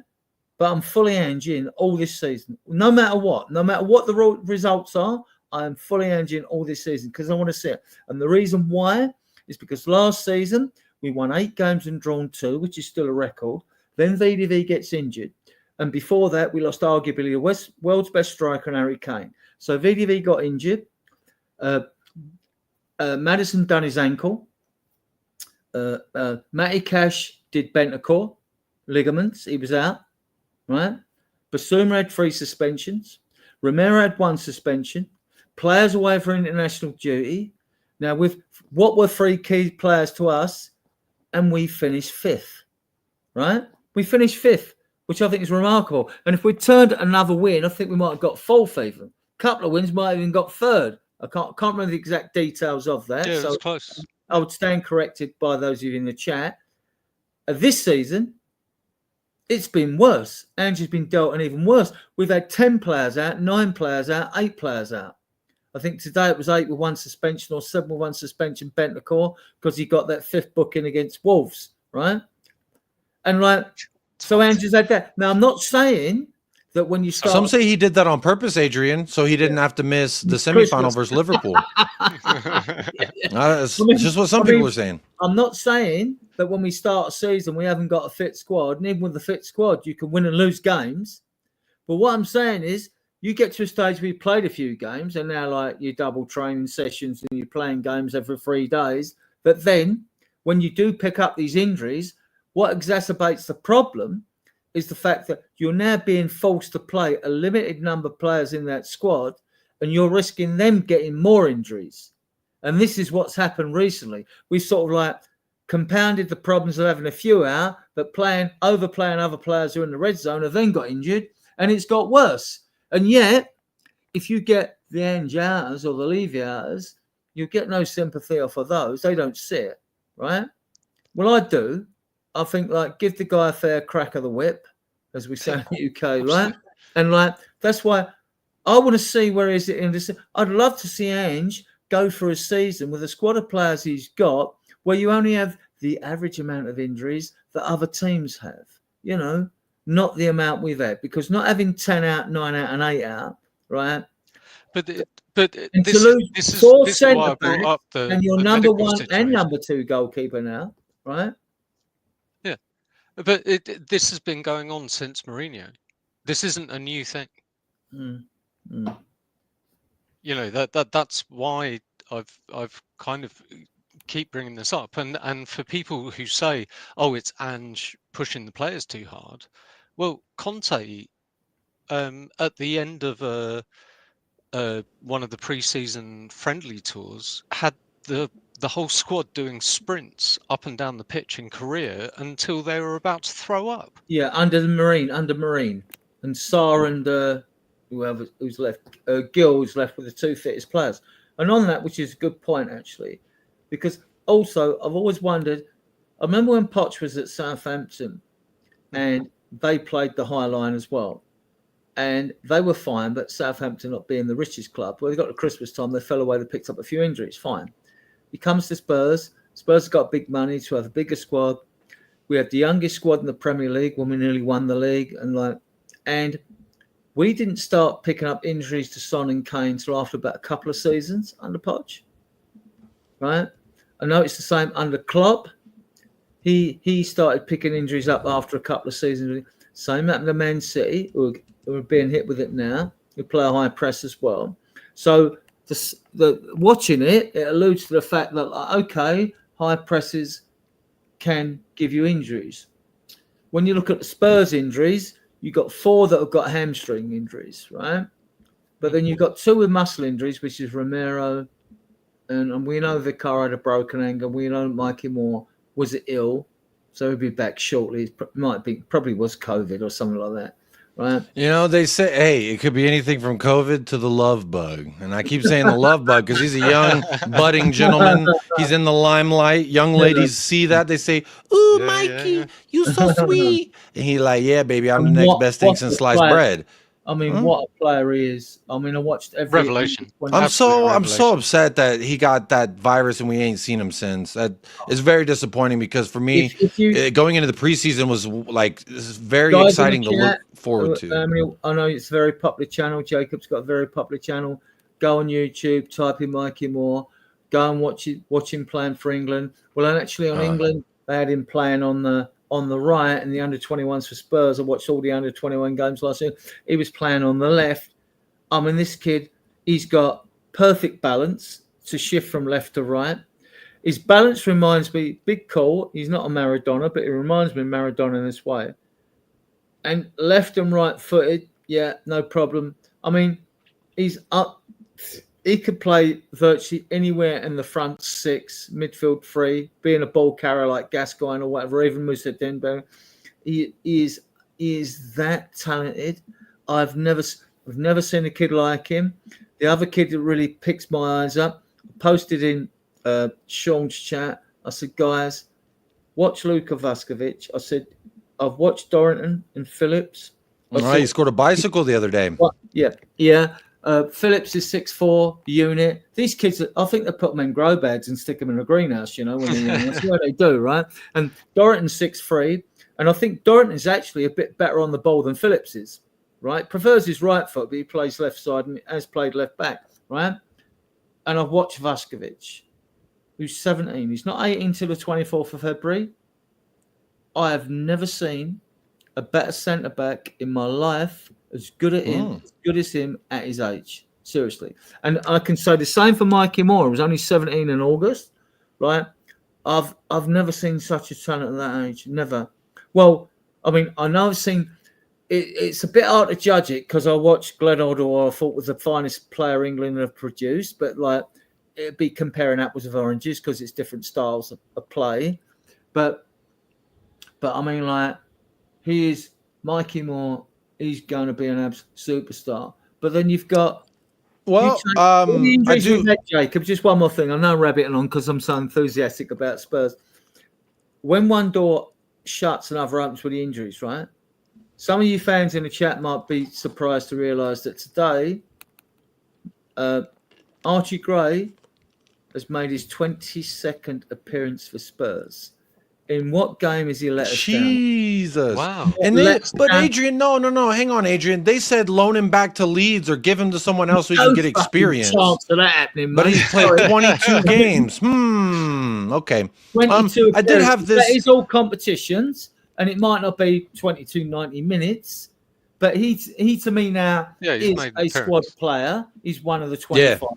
But I'm fully Ange in all this season. No matter what the results are, I'm fully Ange in all this season because I want to see it. And the reason why is because last season we won 8 games and drawn 2, which is still a record. Then VDV gets injured. And before that, we lost arguably the world's best striker in Harry Kane. So VDV got injured. Maddison done his ankle. Matty Cash did Bentacore ligaments. He was out, right? Basuma had 3 suspensions. Romero had 1 suspension. Players away for international duty. Now, with what were 3 key players to us, and we finished 5th, right? We finished 5th, which I think is remarkable. And if we turned another win, I think we might have got 4th even. A couple of wins might have even got 3rd. I can't remember the exact details of that. Yeah, so it was close. I would stand corrected by those of you in the chat. This season, it's been worse. Ange's been dealt an even worse. We've had 10 players out, 9 players out, 8 players out. I think today it was 8 with 1 suspension or 7 with 1 suspension, Bentacore, because he got that 5th booking against Wolves, right? And like, so Ange's had that. Now, I'm not saying that when you start... Some say he did that on purpose, Adrian, so he didn't have to miss the semifinal versus Liverpool. It's just what some people are saying. I'm not saying that when we start a season, we haven't got a fit squad. And even with a fit squad, you can win and lose games. But what I'm saying is, you get to a stage where you played a few games, and now like you double training sessions and you're playing games every 3 days. But then when you do pick up these injuries, what exacerbates the problem is the fact that you're now being forced to play a limited number of players in that squad, and you're risking them getting more injuries. And this is what's happened recently. We sort of like compounded the problems of having a few out, but overplaying other players who are in the red zone have then got injured, and it's got worse. And yet, if you get the Ange outers or the Levy outers, you get no sympathy off of those. They don't see it, right? Well, I do. I think, like, give the guy a fair crack of the whip, as we say in the UK, right? And, like, that's why I want to see where is it in this. I'd love to see Ange go for a season with a squad of players he's got where you only have the average amount of injuries that other teams have, you know. not the amount we've had, because not having 10 out, 9 out, and 8 out, right? But And this to lose this four is why I centre brought backs up the and your the number medical 1 and situation. number 2 goalkeeper now, right? Yeah, but this has been going on since Mourinho. This isn't a new thing. Mm. Mm. You know, that's why I've kind of keep bringing this up. And for people who say, oh, it's Ange pushing the players too hard, well, Conte at the end of one of the pre-season friendly tours had the whole squad doing sprints up and down the pitch in Korea until they were about to throw up. Yeah, under Marine, and Sarr and whoever who's left, Gill's left with the 2 fittest players. And on that, which is a good point actually, because also I've always wondered. I remember when Poch was at Southampton, and they played the high line as well, and they were fine. But Southampton, not being the richest club, well, they got to Christmas time, they fell away. They picked up a few injuries. Fine. He comes to Spurs. Spurs got big money to have a bigger squad. We had the youngest squad in the Premier League when we nearly won the league, and we didn't start picking up injuries to Son and Kane until after about a couple of seasons under Poch, right? I know it's the same under Klopp. He started picking injuries up after a couple of seasons. Same happened to Man City, who are being hit with it now. Who play a high press as well. So the watching it alludes to the fact that okay, high presses can give you injuries. When you look at the Spurs injuries, you've got 4 that have got hamstring injuries, right? But then you've got 2 with muscle injuries, which is Romero, and we know Vicar had a broken ankle. We know Mikey Moore was ill, so he'll be back shortly. Probably was COVID or something like that, right? You know, they say, hey, it could be anything from COVID to the love bug. And I keep saying the love bug because he's a young, budding gentleman. He's in the limelight. Young ladies see that. They say, ooh, Yeah, Mikey, yeah. you so sweet. And he's like, yeah, baby, I'm the And next best thing what since a sliced player. bread. I mean, what a player he is. I mean, I watched every Revelation. I'm so Revelation. upset that he got that virus and we ain't seen him since. That is very disappointing because for me, If you going into the preseason was like this is very guys in exciting the to look chat, forward to. I know it's a very popular channel. Jacob's got a very popular channel. Go on YouTube, type in Mikey Moore. Go and watch him playing for England. Well, and actually on England, they had him playing on the right and the under-21s for Spurs. I watched all the under-21 games last year. He was playing on the left. I mean, this kid, he's got perfect balance to shift from left to right. His balance reminds me, big call. He's not a Maradona, but it reminds me of Maradona in this way. And left and right footed, yeah, no problem. I mean, he's up. He could play virtually anywhere in the front 6, midfield 3, being a ball carrier like Gascoigne or whatever, even Moussa Dembele. He is that talented. I've never seen a kid like him. The other kid that really picks my eyes up, I posted in Sean's chat. I said, guys, watch Luka Vaskovic. I said, I've watched Dorrington and Phillips. He scored a bicycle the other day. Yeah. Phillips is 6'4", unit. These kids, I think they put them in grow bags and stick them in a greenhouse, you know, when they're young. That's what they do, right? And Dorrington's 6'3", and I think Dorrington is actually a bit better on the ball than Phillips is, right? Prefers his right foot, but he plays left side and has played left back, right? And I've watched Vaskovic, who's 17. He's not 18 till the 24th of February. I have never seen a better centre-back in my life as good as him at his age. Seriously. And I can say the same for Mikey Moore. He was only 17 in August, right? I've never seen such a talent at that age. Never. Well, I mean, I know I've seen... It's a bit hard to judge it because I watched Glenn Hoddle, I thought was the finest player England have produced, but like it'd be comparing apples with oranges because it's different styles of play. But I mean, like, he is Mikey Moore. He's going to be an absolute superstar. But then you've got I do. Jacob, just one more thing. I know I'm rabbiting on because I'm so enthusiastic about Spurs. When one door shuts, another opens with the injuries, right? Some of you fans in the chat might be surprised to realise that today, Archie Gray has made his 22nd appearance for Spurs. In what game has he let us down? Jesus. Wow. And then, Let's but down. Adrian, no, hang on, Adrian. They said loan him back to Leeds or give him to someone else so he can No get fucking experience. chance of that happening, But mate. he's played 22 games. Okay. 22 I did have this. That is all competitions, and it might not be 22 90 minutes, but he to me now Yeah, he's is made a an squad appearance. player. He's one of the 25.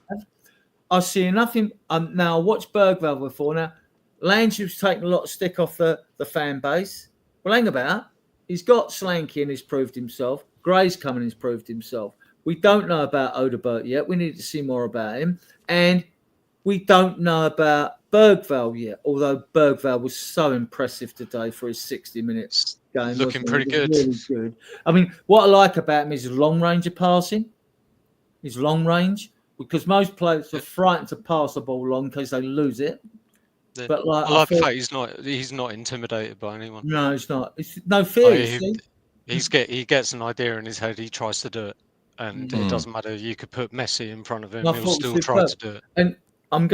I see nothing. Now I watched Bergvall before. Now Lange was taking a lot of stick off the fan base. Well, hang about. He's got Slanky and he's proved himself. Gray's come and he's proved himself. We don't know about Odebert yet. We need to see more about him. And we don't know about Bergvall yet, although Bergvall was so impressive today for his 60 minutes game. Looking wasn't pretty he? He was good. really good. I mean, what I like about him is his long range of passing. His long range, because most players are frightened to pass the ball long because they lose it. Yeah. But like, I like the fact he's not intimidated by anyone. no, it's not. It's no fear. Like, he gets an idea in his head. He tries to do it, and it doesn't matter. You could put Messi in front of him. I He'll thought still it was try to superb. do it. And I'm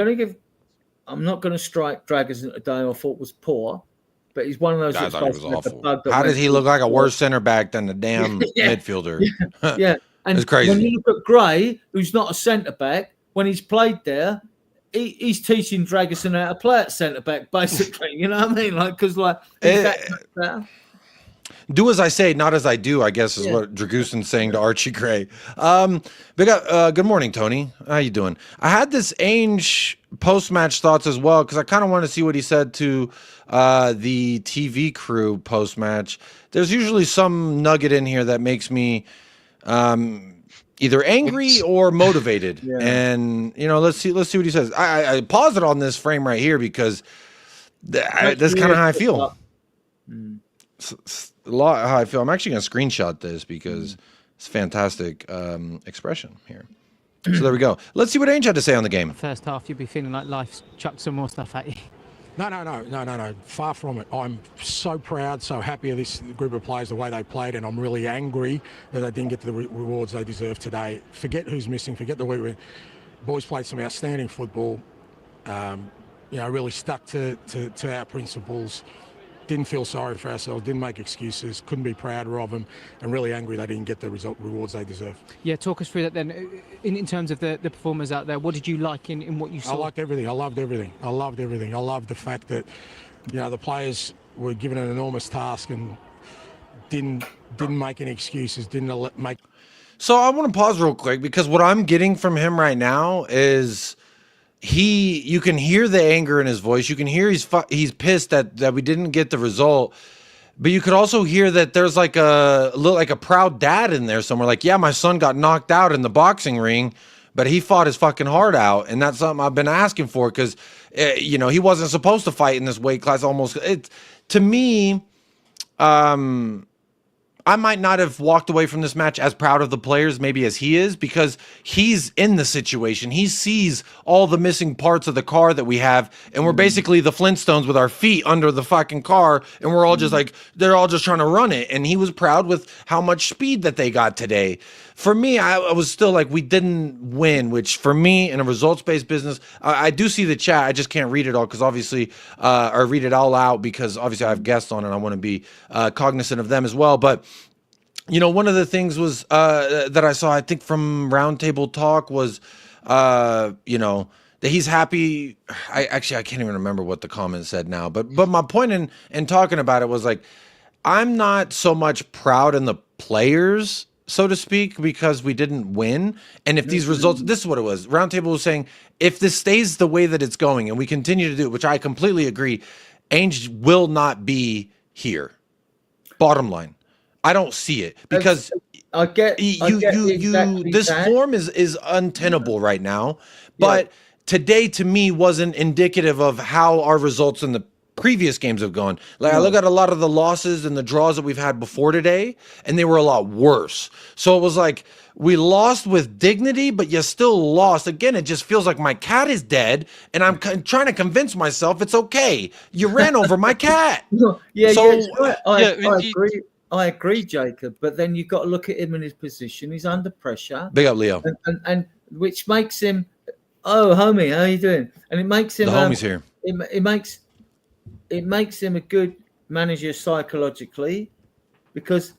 not going to strike Draggers today. I thought was poor, but he's one of those. I that thought he was had the awful. bug that How went does he through look like a his worse center back than the damn Yeah. midfielder? Yeah, and It's crazy. when you look at Gray, who's not a centre back, when he's played there, he's teaching Dragerson how to play at centre back, basically. You know what I mean? Like, because he's that much better. Do as I say, not as I do, I guess is Yeah. what Draguson's saying to Archie Gray. Good morning, Tony. How you doing? I had this Ange post-match thoughts as well, because I kind of want to see what he said to the TV crew post-match. There's usually some nugget in here that makes me either angry or motivated. Yeah. And, let's see what he says. I pause it on this frame right here because that's kind of how I feel. A lot how I feel. I'm actually going to screenshot this because it's fantastic expression here. So there we go. Let's see what Ange had to say on the game. First half, you'd be feeling like life's chucked some more stuff at you. No. Far from it. I'm so proud, so happy of this group of players, the way they played, and I'm really angry that they didn't get the rewards they deserve today. Forget who's missing. Forget the way boys played some outstanding football. Really stuck to our principles. Didn't feel sorry for ourselves, didn't make excuses, couldn't be prouder of them, and really angry they didn't get the rewards they deserve. Yeah, talk us through that then. In terms of the performers out there, what did you like in what you saw? I liked everything. I loved everything. I loved the fact that, the players were given an enormous task and didn't make any excuses, didn't make... So I want to pause real quick because what I'm getting from him right now is... you can hear the anger in his voice. You can hear he's pissed that we didn't get the result, but you could also hear that there's like a proud dad in there somewhere. Like, yeah, my son got knocked out in the boxing ring, but he fought his fucking heart out, and that's something I've been asking for because, he wasn't supposed to fight in this weight class. To me, I might not have walked away from this match as proud of the players maybe as he is because he's in the situation. He sees all the missing parts of the car that we have, and we're basically the Flintstones with our feet under the fucking car, and we're all just like, they're all just trying to run it. And he was proud with how much speed that they got today. For me, I was still like, we didn't win, which for me in a results-based business, I do see the chat. I just can't read it all because obviously, or read it all out because obviously I have guests on and I want to be cognizant of them as well. But one of the things was that I saw, I think from Roundtable Talk was, that he's happy. I can't even remember what the comment said now. But my point in talking about it was like, I'm not so much proud in the players, so to speak, because we didn't win. And if these results, this is what it was. Roundtable was saying, if this stays the way that it's going and we continue to do it, which I completely agree, Ange will not be here. Bottom line. I don't see it because I get exactly this that. form is untenable right now. But today to me wasn't indicative of how our results in the previous games have gone. Like I look at a lot of the losses and the draws that we've had before today, and they were a lot worse. So it was like we lost with dignity, but you still lost. Again, it just feels like my cat is dead, and I'm trying to convince myself it's okay. You ran over my cat. I agree, Jacob. But then you've got to look at him in his position. He's under pressure. Big up, Leo. And which makes him, oh, homie, how you doing? And it makes him. The homie's here. it makes him a good manager psychologically, because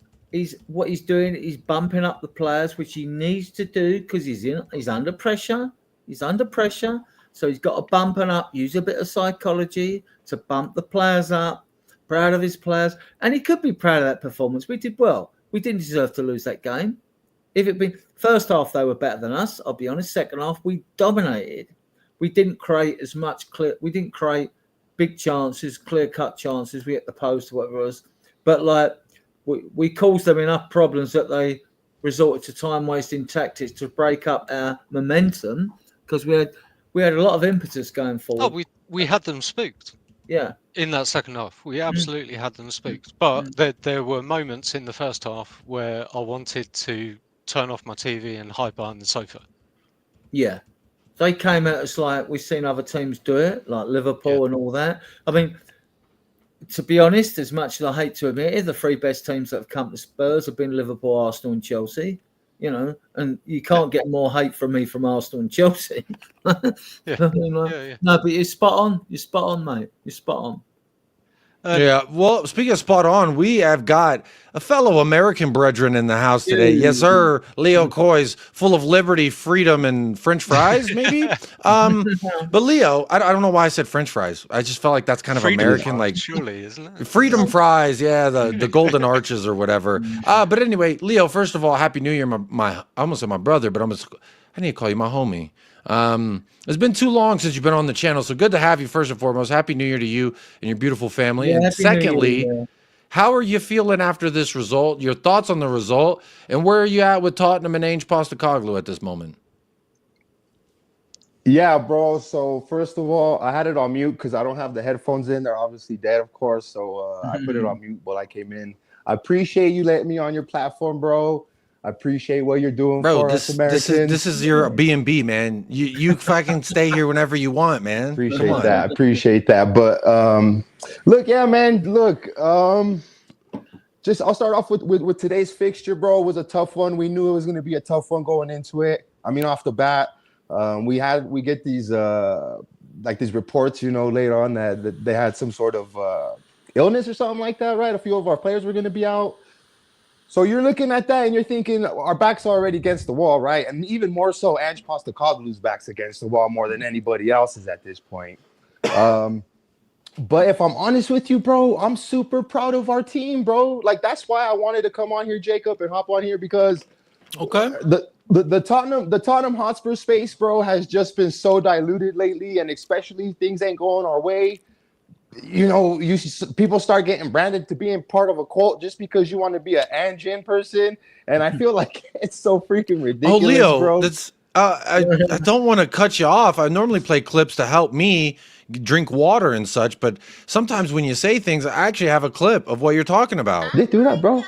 what he's doing is bumping up the players, which he needs to do because he's under pressure. He's under pressure, so he's got to bump it up. Use a bit of psychology to bump the players up. Proud of his players, and he could be proud of that performance. We did well. We didn't deserve to lose that game. If it been first half, they were better than us. I'll be honest. Second half, we dominated. We didn't create as much we didn't create big chances, clear-cut chances. We hit the post or whatever it was. But like we caused them enough problems that they resorted to time-wasting tactics to break up our momentum, because we had a lot of impetus going forward. Oh, we had them spooked. Yeah. In that second half, we absolutely had them spooked. But there were moments in the first half where I wanted to turn off my TV and hide behind the sofa. Yeah. They came at us like we've seen other teams do it, like Liverpool and all that. I mean, to be honest, as much as I hate to admit it, the three best teams that have come to Spurs have been Liverpool, Arsenal and Chelsea. You know, and you can't get more hate from me from Arsenal and Chelsea. I mean, no, but you're spot on. You're spot on, mate. You're spot on. Yeah, well, speaking of spot on, we have got a fellow American brethren in the house today. Yes, sir. Leo Coy's full of liberty, freedom, and French fries, maybe. But Leo, I don't know why I said French fries. I just felt like that's kind of Freedom American, like surely, isn't it? Freedom fries, yeah, the golden arches or whatever. But anyway, Leo, first of all, Happy New Year, I almost said my brother, but I need to call you my homie. It's been too long since you've been on the channel, so good to have you first and foremost. Happy New Year to you and your beautiful family. Yeah, and secondly, how are you feeling after this result? Your thoughts on the result, and where are you at with Tottenham and Ange Postecoglou at this moment? Yeah, bro. So first of all, I had it on mute because I don't have the headphones in. They're obviously dead, of course. So I put it on mute while I came in. I appreciate you letting me on your platform, bro. I appreciate what you're doing, for us Americans. This is your B&B, man. You fucking stay here whenever you want, man. Appreciate that. Appreciate that. But look, yeah, man. Look, I'll start off with today's fixture, bro. It was a tough one. We knew it was going to be a tough one going into it. I mean, off the bat, we get these these reports, you know, later on that they had some sort of illness or something like that, right? A few of our players were going to be out. So you're looking at that and you're thinking our backs are already against the wall, right? And even more so, Ange Postecoglou's back's against the wall more than anybody else's at this point. But if I'm honest with you, bro, I'm super proud of our team, bro. Like, that's why I wanted to come on here, Jacob, and hop on here, because the Tottenham Hotspur space, bro, has just been so diluted lately, and especially things ain't going our way. You know, people start getting branded to being part of a cult just because you want to be an Ange person, and I feel like it's so freaking ridiculous. Oh, Leo, bro. that's I don't want to cut you off. I normally play clips to help me drink water and such, but sometimes when you say things, I actually have a clip of what you're talking about. They do that, bro.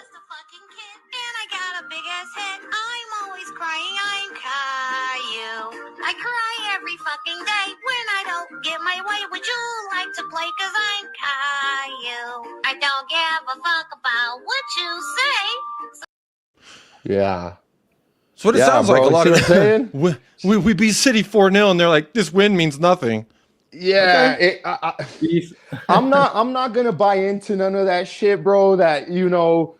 I cry every fucking day when I don't get my way. Would you like to play? Cause I'm Caillou. I don't give a fuck about what you say. Yeah. So what it sounds bro, like a lot of saying? we beat City 4-0 and they're like, this win means nothing. Yeah, okay. I'm not gonna buy into none of that shit, bro. That, you know,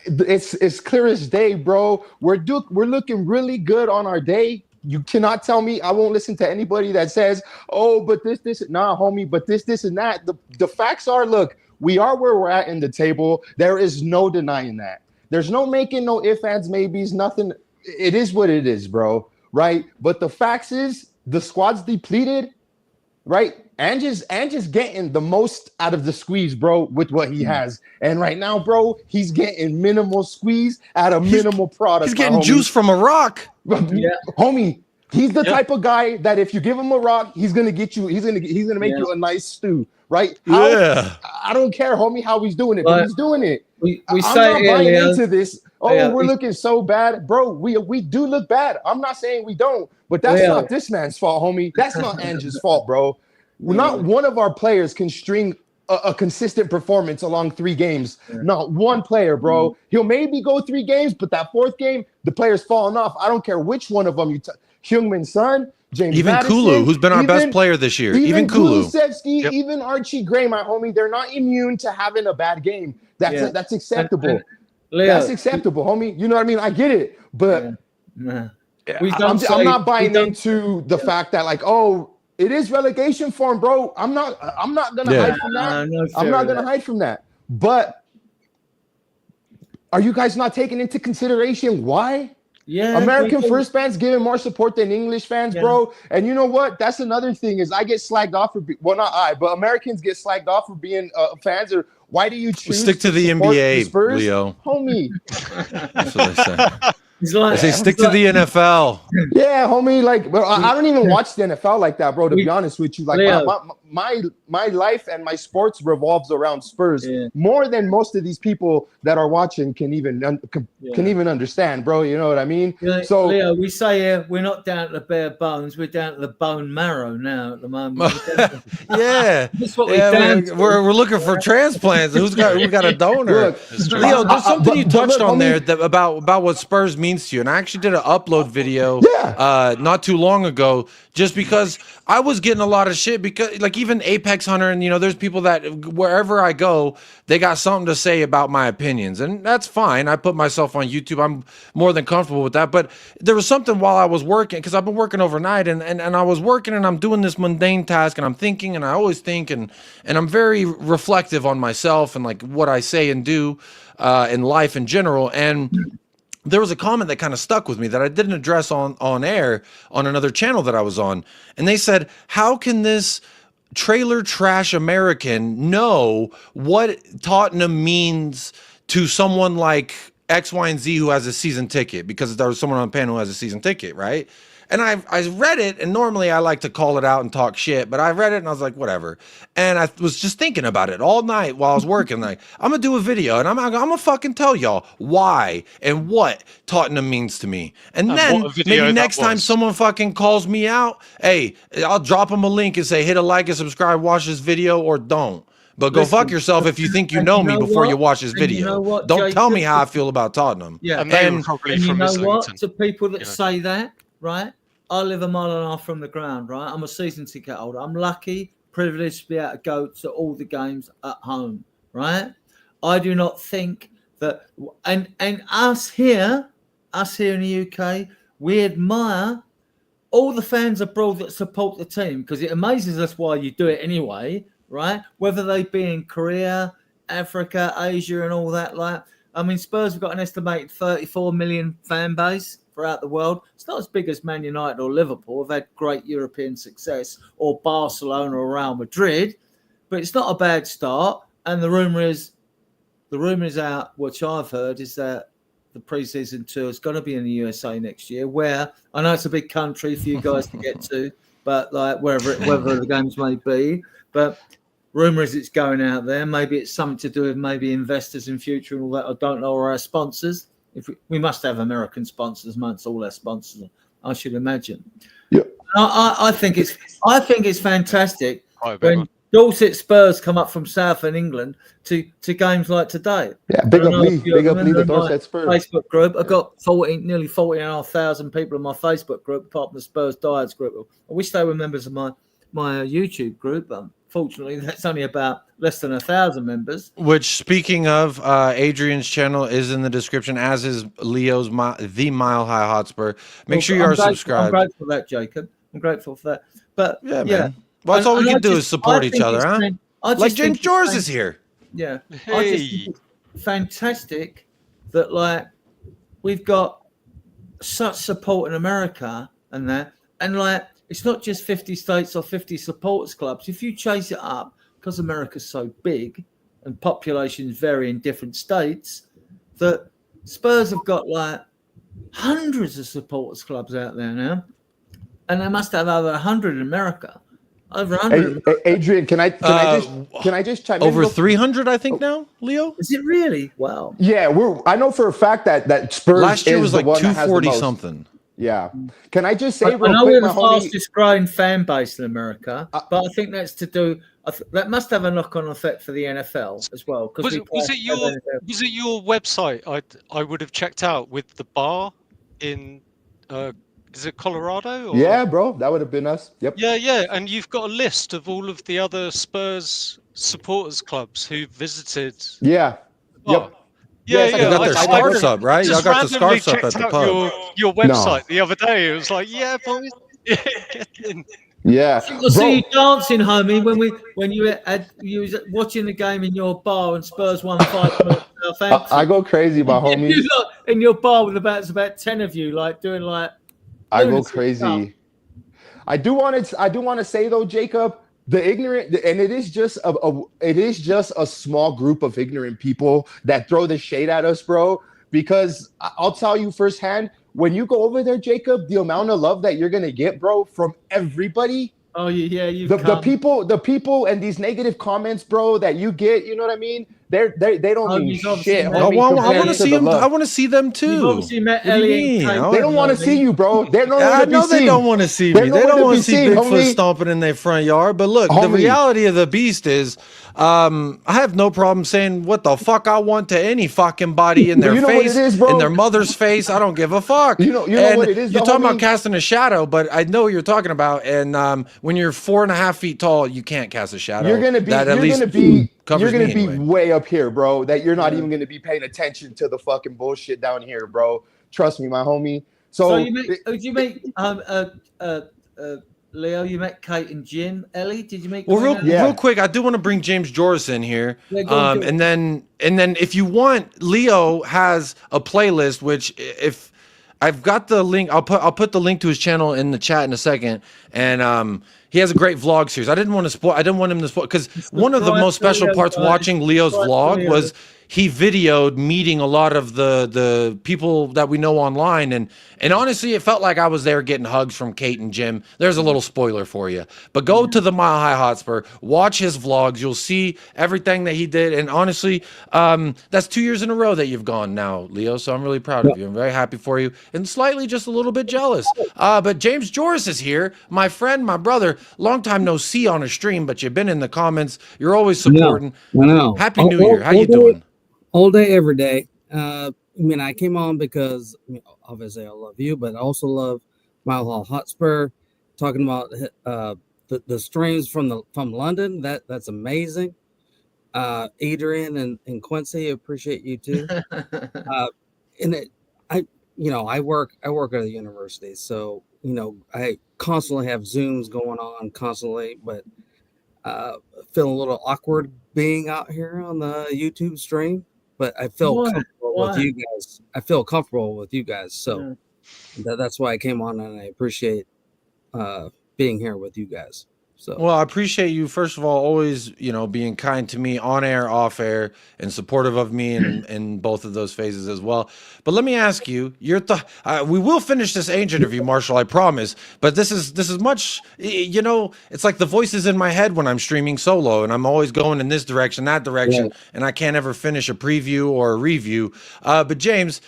it's clear as day, bro. We're looking really good on our day. You cannot tell me. I won't listen to anybody that says, "Oh, but this, nah, homie, but this and that." The facts are, look, we are where we're at in the table. There is no denying that. There's no making no ifs, ands, maybes, nothing. It is what it is, bro. Right? But the facts is, the squad's depleted, right? Ange is getting the most out of the squeeze, bro, with what he has. And right now, bro, he's getting minimal squeeze out of minimal product. He's getting juice from a rock. Yeah. Homie, he's the type of guy that if you give him a rock, he's gonna make you a nice stew, right? I don't care, homie, how he's doing it, but he's doing it. I'm not buying into this. We're looking so bad, bro. We do look bad. I'm not saying we don't, but that's not this man's fault, homie. That's not Ange's fault, bro. Not one of our players can string a consistent performance along 3 games. Not one player, bro. He'll maybe go 3 games, but that 4th game, the player's falling off. I don't care which one of them. Heung-min Son, James Even Madison, Kulu, who's been our best player this year. Even Kulu. Kulusevski, even Archie Gray, my homie, they're not immune to having a bad game. That's acceptable. And Leo, that's acceptable, homie. You know what I mean? I get it. But I'm not buying into the fact that, like, oh, it is relegation form, bro. I'm not gonna hide from that. I'm not gonna hide from that. But are you guys not taking into consideration why? Yeah, American first fans giving more support than English fans, bro. And you know what? That's another thing is I get slagged off for not I, but Americans get slagged off for being fans. Or why do you choose stick to the NBA, Spurs? Leo? Homie. That's what they say. They say stick to the NFL. Yeah, homie. Like, bro, I don't even watch the NFL like that, bro. To be honest with you, like my life and my sports revolves around Spurs more than most of these people that are watching can even understand, bro. You know what I mean? So, Leo, we say here we're not down to the bare bones; we're down to the bone marrow now at the moment. Yeah, that's what we're looking for transplants. Who got a donor? Look, Leo, there's something you touched on there about what Spurs means to you, and I actually did an upload video not too long ago, just because I was getting a lot of shit because, like, even Apex Hunter, and there's people that wherever I go, they got something to say about my opinions, and that's fine. I put myself on YouTube. I'm more than comfortable with that. But there was something while I was working, because I've been working overnight, and I was working, and I'm doing this mundane task, and I'm thinking, and I always think, and I'm very reflective on myself and like what I say and do in life in general. And there was a comment that kind of stuck with me that I didn't address on air on another channel that I was on. And they said, how can this trailer trash American know what Tottenham means to someone like X, Y, and Z who has a season ticket? Because there was someone on the panel who has a season ticket, right? And I read it, and normally I like to call it out and talk shit, but I read it and I was like, whatever. And I was just thinking about it all night while I was working. Like, I'm gonna do a video, and I'm gonna fucking tell y'all why and what Tottenham means to me. And then maybe next time someone fucking calls me out, hey, I'll drop them a link and say, hit a like and subscribe, watch this video, or don't. But go fuck yourself if you think you know me before you watch this video. Don't tell me how I feel about Tottenham. Yeah, and you know what? To people that say that, right? I live a mile and a half from the ground, right? I'm a season ticket holder. I'm lucky, privileged to be able to go to all the games at home, right? I do not think that, and us here in the UK, we admire all the fans abroad that support the team, because it amazes us why you do it anyway, right? Whether they be in Korea, Africa, Asia, and all that. Like, I mean, Spurs have got an estimated 34 million fan base throughout the world. It's not as big as Man United or Liverpool. They've had great European success, or Barcelona or Real Madrid, but it's not a bad start. And the rumor is out, which I've heard, is that the preseason tour is going to be in the USA next year, where I know it's a big country for you guys to get to, but like wherever the games may be, but rumor is it's going out there. Maybe it's something to do with maybe investors in future and all that. I don't know, or our sponsors. If we must have American sponsors amongst all our sponsors, I should imagine. Yeah, I think it's fantastic when Dorset Spurs come up from South in England to games like today. Yeah, big up Lee, the Dorset Spurs Facebook group. I've got nearly 40,500 people in my Facebook group, apart from the Spurs Diehards group. I wish they were members of my YouTube group, but fortunately, that's only about less than 1,000 members. Which, speaking of, Adrian's channel is in the description, as is Leo's The Mile High Hotspur. Make sure you are subscribed. I'm grateful for that, Jacob. I'm grateful for that. But yeah, man. Well, that's all we can do is support each other, huh? Like James George is here. Yeah. Hey. I just think it's fantastic that, like, we've got such support in America and that, and like, it's not just 50 states or 50 supporters clubs. If you chase it up, because America's so big and populations vary in different states, that Spurs have got like hundreds of supporters clubs out there now, and they must have over 100 in America. Over 100. Hey, Adrian, can I just chime in? Over 300, I think now, Leo. Is it really? Wow. Yeah, I know for a fact that Spurs last year is was the like one that has the 240 most. something. Yeah. Can I just say I real know quick, we're my the homie, fastest growing fan base in America, but I think that's to do. That must have a knock-on effect for the NFL as well. Was it your website I would have checked out with the bar in is it Colorado? Or? Yeah, bro, that would have been us. Yep. Yeah, and you've got a list of all of the other Spurs supporters clubs who visited. Yeah. Yep. Yeah, Yeah, yeah. got their scarves up, right? Y'all Just got the randomly scarves up checked at the out pub. your website the other day. It was like, yeah, boys. Get in. Yeah. I see you dancing, homie, when you was watching the game in your bar and Spurs won 5-0. I go crazy, my homies. You lot in your bar with about 10 of you, like doing like. I go crazy. Stuff. I do want to say though, Jacob, the ignorant, and it is just a small group of ignorant people that throw the shade at us, bro. Because I'll tell you firsthand, when you go over there, Jacob, the amount of love that you're gonna get, bro, from everybody. Oh yeah, the people and these negative comments, bro, that you get, you know what I mean? They don't mean shit. I want to see them. I want to see them too. You've obviously met Ellie. They don't want to see you, bro. They don't I know they don't want to see me. They don't want to see Bigfoot stomping in their front yard. But look, the reality of the beast is, I have no problem saying what the fuck I want to any fucking body in their face, in their mother's face. I don't give a fuck. You know what it is. You're talking about casting a shadow, but I know what you're talking about. And when you're 4.5 feet tall, you can't cast a shadow. You're gonna be way up here, bro. That you're not even gonna be paying attention to the fucking bullshit down here, bro. Trust me, my homie. So you make Leo, you met Kate and Jim. Ellie, did you make? Well, real quick, I do want to bring James Joris in here, and then if you want, Leo has a playlist. Which, if I've got the link, I'll put the link to his channel in the chat in a second, and he has a great vlog series. I didn't want him to spoil because one of the most special parts watching Leo's vlog was he videoed meeting a lot of the people that we know online, and honestly, it felt like I was there getting hugs from Kate and Jim. There's a little spoiler for you, but go to the Mile High Hotspur, watch his vlogs. You'll see everything that he did, and honestly, that's 2 years in a row that you've gone now, Leo. So I'm really proud of you. I'm very happy for you, and slightly just a little bit jealous. But James Joris is here, my friend, my brother. Long time no see on a stream, but you've been in the comments. You're always supporting. I know. Happy New Year. How you doing? All day, every day. I mean, I came on because obviously I love you, but I also love Mile High Hotspur. Talking about the streams from London, that's amazing. Adrian and Quincy, appreciate you too. I work at a university, so I constantly have Zooms going on constantly, but feel a little awkward being out here on the YouTube stream. But I feel comfortable with you guys. I feel comfortable with you guys, so that's why I came on, and I appreciate being here with you guys. So well, I appreciate you first of all always being kind to me on air, off air, and supportive of me in both of those phases as well. But let me ask you, we will finish this Ange interview, Marshall, I promise. But this is much, it's like the voices in my head when I'm streaming solo, and I'm always going in this direction, that direction, and I can't ever finish a preview or a review. But James,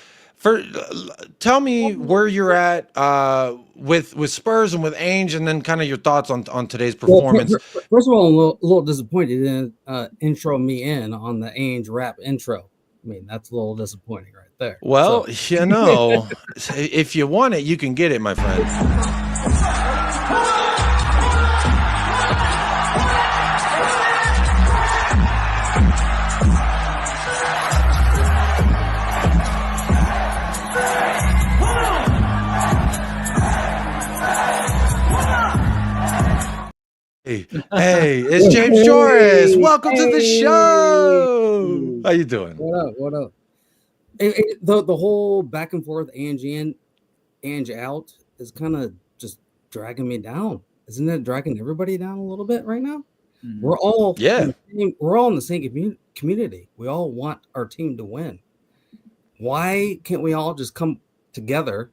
tell me where you're at with Spurs and with Ange, and then kind of your thoughts on today's performance. Well, first of all, I'm a little disappointed you didn't intro me in on the Ange rap intro. I mean, that's a little disappointing right there. Well, if you want it, you can get it, my friend. Hey, it's James Joris. Welcome to the show. How you doing? What up? The whole back and forth Ange out is kind of just dragging me down. Isn't it dragging everybody down a little bit right now? Mm-hmm. We're all in the same community. We all want our team to win. Why can't we all just come together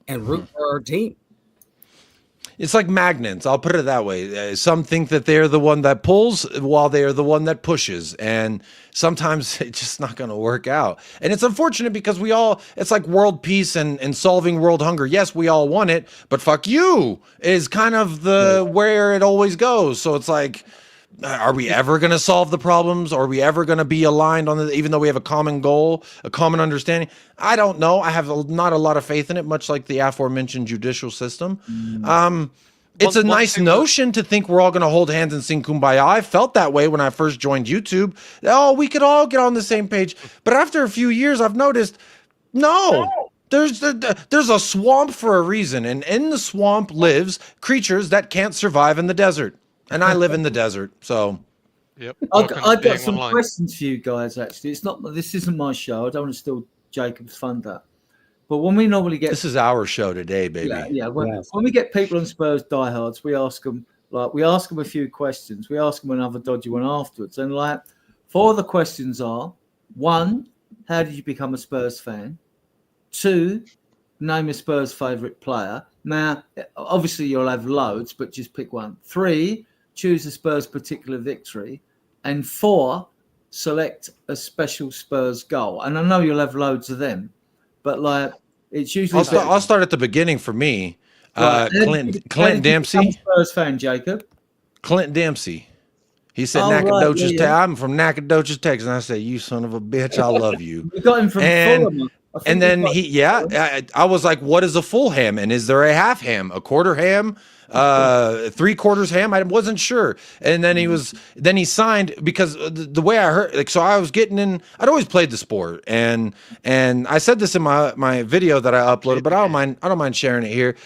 and root for our team? It's like magnets. I'll put it that way. Some think that they're the one that pulls while they are the one that pushes. And sometimes it's just not going to work out. And it's unfortunate because it's like world peace and solving world hunger. Yes, we all want it, but fuck you is kind of where it always goes. So it's like, are we ever going to solve the problems? Are we ever going to be aligned on the, even though we have a common goal, a common understanding? I don't know. I have not a lot of faith in it, much like the aforementioned judicial system. It's a nice notion to think we're all going to hold hands and sing Kumbaya. I felt that way when I first joined YouTube. Oh, we could all get on the same page. But after a few years, I've noticed, no. There's a swamp for a reason, and in the swamp lives creatures that can't survive in the desert. And I live in the desert, so. Yep. I've got some questions for you guys. Actually, this isn't my show. I don't want to steal Jacob's thunder. But when we normally get this is our show today, baby. Yeah. When we get people on Spurs diehards, we ask them a few questions. We ask them another dodgy one afterwards, and like 4 of the questions are: 1, how did you become a Spurs fan? 2, name a Spurs favourite player. Now, obviously, you'll have loads, but just pick one. 3, choose a Spurs particular victory. And 4, select a special Spurs goal. And I know you'll have loads of them, but like it's usually. I'll start at the beginning for me. Clint Dempsey. Spurs fan, Jacob. Clint Dempsey. He said Nacogdoches. I'm from Nacogdoches, Texas. And I said, "You son of a bitch, I love you." We got him from Fulham. And then I was like, what is a full ham? And is there a half ham, a quarter ham, 3/4 ham? I wasn't sure. And then he signed, because the way I heard, like, so I was getting in, I'd always played the sport. And I said this in my video that I uploaded, but I don't mind sharing it here.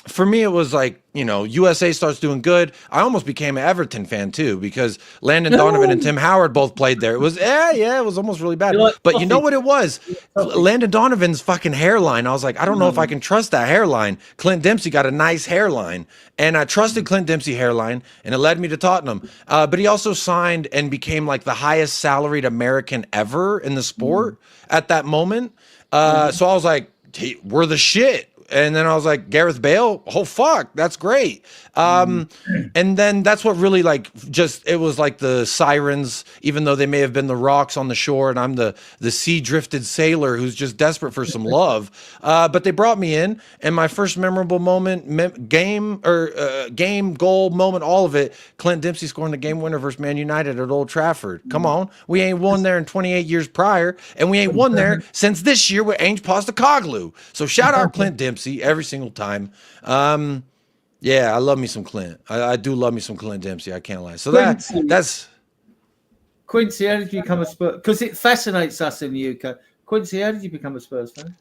For me, it was like, USA starts doing good. I almost became an Everton fan too, because Landon Donovan and Tim Howard both played there. It was, it was almost really bad. But you know what it was? Landon Donovan's fucking hairline. I was like, I don't know if I can trust that hairline. Clint Dempsey got a nice hairline, and I trusted Clint Dempsey hairline, and it led me to Tottenham. But he also signed and became like the highest salaried American ever in the sport at that moment. So I was like, we're the shit. And then I was like, Gareth Bale, oh fuck, that's great. And then that's what really it was like the sirens, even though they may have been the rocks on the shore, and I'm the sea drifted sailor who's just desperate for some love. But they brought me in, and my first memorable moment, game, goal moment, all of it, Clint Dempsey scoring the game winner versus Man United at Old Trafford. Come on, we ain't won there in 28 years prior, and we ain't won there since this year with Ange Postecoglou. So shout out Clint Dempsey every single time. Yeah, I love me some Clint. I do love me some Clint Dempsey. I can't lie. So that's Quincy. How did you become a Spurs? Because it fascinates us in the UK. Quincy, how did you become a Spurs fan?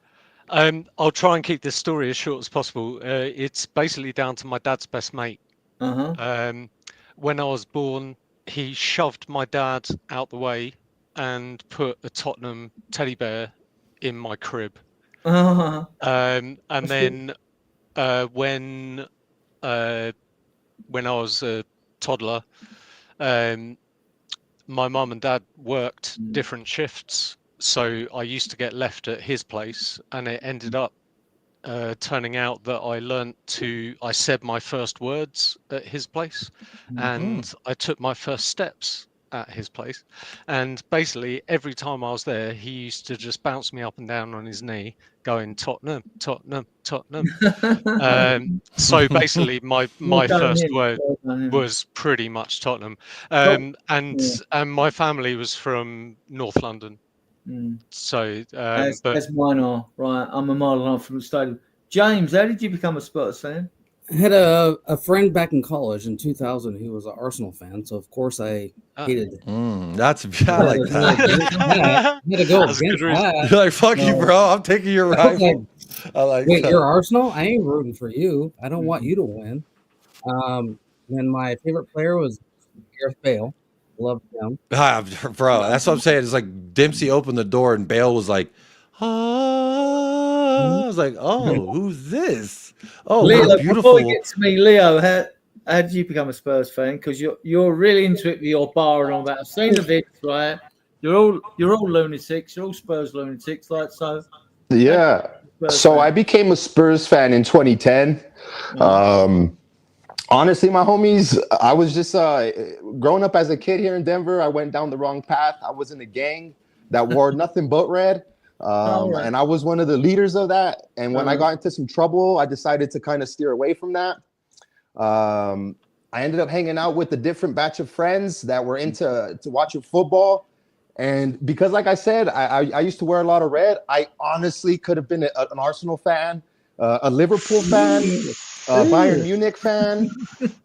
I'll try and keep this story as short as possible. It's basically down to my dad's best mate. When I was born, he shoved my dad out the way and put a Tottenham teddy bear in my crib. And then when I was a toddler, my mum and dad worked different shifts, so I used to get left at his place, and it ended up turning out that I said my first words at his place, and I took my first steps at his place. And basically every time I was there, he used to just bounce me up and down on his knee going, Tottenham, Tottenham, Tottenham. So basically my first word was pretty much Tottenham. And my family was from North London. So as mine are, right? I'm a mile and a half from the stadium. James, how did you become a Spurs fan? I had a friend back in college in 2000 who was an Arsenal fan, so of course I hated it. I like that. I had to go against that. You're like, fuck you, bro. I'm taking your rifle. I like Wait, that. you're Arsenal? I ain't rooting for you. I don't want you to win. Then my favorite player was Gareth Bale. Loved him. Bro, that's what I'm saying. It's like Dempsey opened the door and Bale was like, I was like, oh, who's this? Oh, Leo, beautiful. before we get to me, Leo, how did you become a Spurs fan? Because you're really into it with your bar and all that. I've seen the vids, right? You're all lunatics. You're all Spurs lunatics, like so. Yeah. So I became a Spurs fan in 2010. Honestly, my homies, I was just growing up as a kid here in Denver. I went down the wrong path. I was in a gang that wore nothing but red. And I was one of the leaders of that. And when I got into some trouble, I decided to kind of steer away from that. I ended up hanging out with a different batch of friends that were into watching football. And because, like I said, I used to wear a lot of red. I honestly could have been an Arsenal fan, a Liverpool fan, a Bayern Munich fan.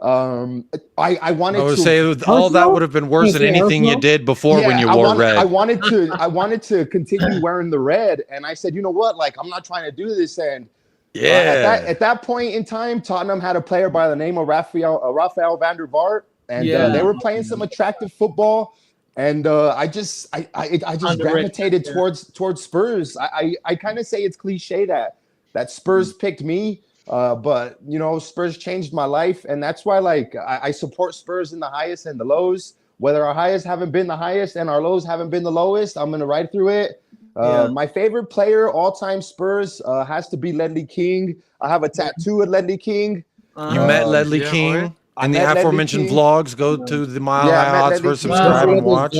I wanted I would to say all that would have been worse than anything you did before when you wore red. I wanted to continue wearing the red, and I said, you know what? Like, I'm not trying to do this. And at that point in time, Tottenham had a player by the name of Rafael van der Vaart, and they were playing some attractive football. And I just gravitated towards Spurs. I kind of say it's cliche that Spurs picked me, but you know, Spurs changed my life, and that's why like I support Spurs in the highest and the lows. Whether our highest haven't been the highest and our lows haven't been the lowest, I'm gonna ride through it. My favorite player all-time Spurs has to be Ledley King. I have a tattoo of Ledley King. You met Ledley King? And the aforementioned vlogs, go to the Mile High Hotspur, subscribe and watch.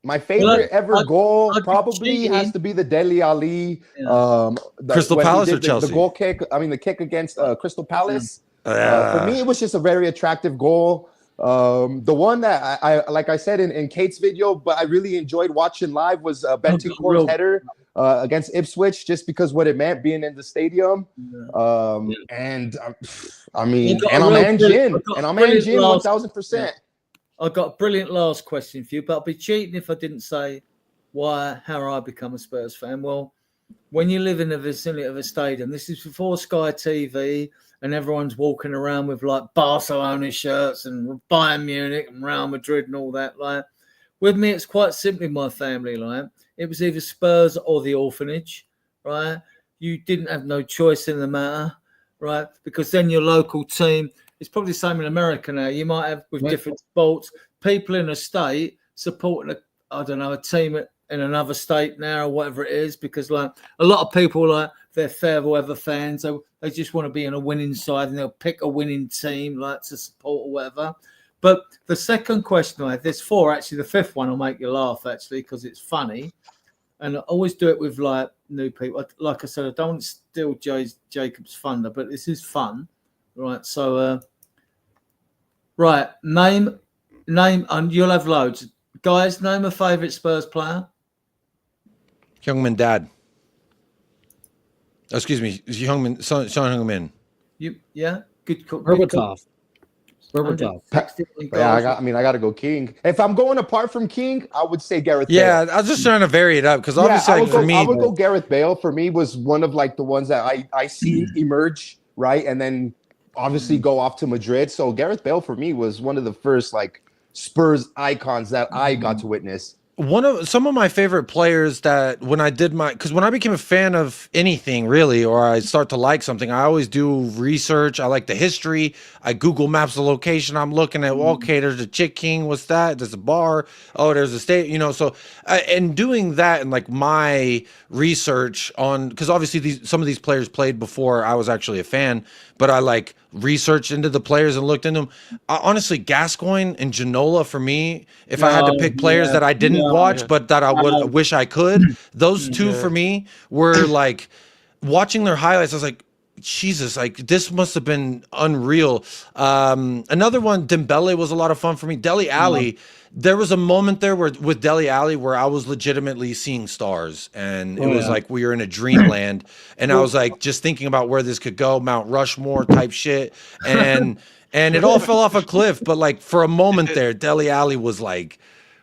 My favorite ever goal probably has to be the Dele Alli. Crystal Palace or Chelsea? The goal kick. I mean, the kick against Crystal Palace. For me, it was just a very attractive goal. The one that I like I said in Kate's video, but I really enjoyed watching live was Bentancur's header against Ipswich, just because what it meant being in the stadium. And I mean, and I'm Ange in 1000%. I got a brilliant last question for you, but I'd be cheating if I didn't say how I become a Spurs fan. Well, when you live in the vicinity of a stadium, this is before Sky TV, and everyone's walking around with like Barcelona shirts and Bayern Munich and Real Madrid and all that. Like, with me, it's quite simply my family. Like, it was either Spurs or the orphanage, right? You didn't have no choice in the matter, right? Because then your local team, it's probably the same in America now. You might have with different sports, people in a state supporting a team in another state now or whatever it is, because like a lot of people, like, they're fair weather fans. They just want to be on a winning side, and they'll pick a winning team like to support or whatever. But the second question I have, there's four actually. The fifth one will make you laugh actually because it's funny, and I always do it with like new people. Like I said, I don't want to steal Jacob's thunder, but this is fun, right? So, right, name, and you'll have loads, guys. Name a favourite Spurs player. Heung-min Dad. Excuse me, Son Heung-min. Yeah, good call. Berbatov. Yeah, I got to go King. If I'm going apart from King, I would say Gareth Bale. Yeah, I was just trying to vary it up because obviously I me, would go Gareth Bale. For me, was one of like the ones that I see emerge, right, and then obviously go off to Madrid. So Gareth Bale for me was one of the first like Spurs icons that I got to witness. Some of my favorite players that when I became a fan of anything really, or I start to like something, I always do research. I like the history. I Google Maps the location. I'm looking at, okay, there's a Chick King. What's that? There's a bar. Oh, there's a state, so, and doing that and like my research on, because obviously some of these players played before I was actually a fan, but I like researched into the players and looked into them. Honestly, Gascoigne and Ginola for me, if I had to pick players that I didn't watch, but that I would wish I could, those two for me were like watching their highlights. I was like, Jesus, like this must have been unreal. Another one, Dembele was a lot of fun for me. Dele Alli, there was a moment there with Dele Alli where I was legitimately seeing stars, and it was like we were in a dreamland, and I was like just thinking about where this could go, Mount Rushmore type shit, and it all fell off a cliff. But like for a moment there, Dele Alli was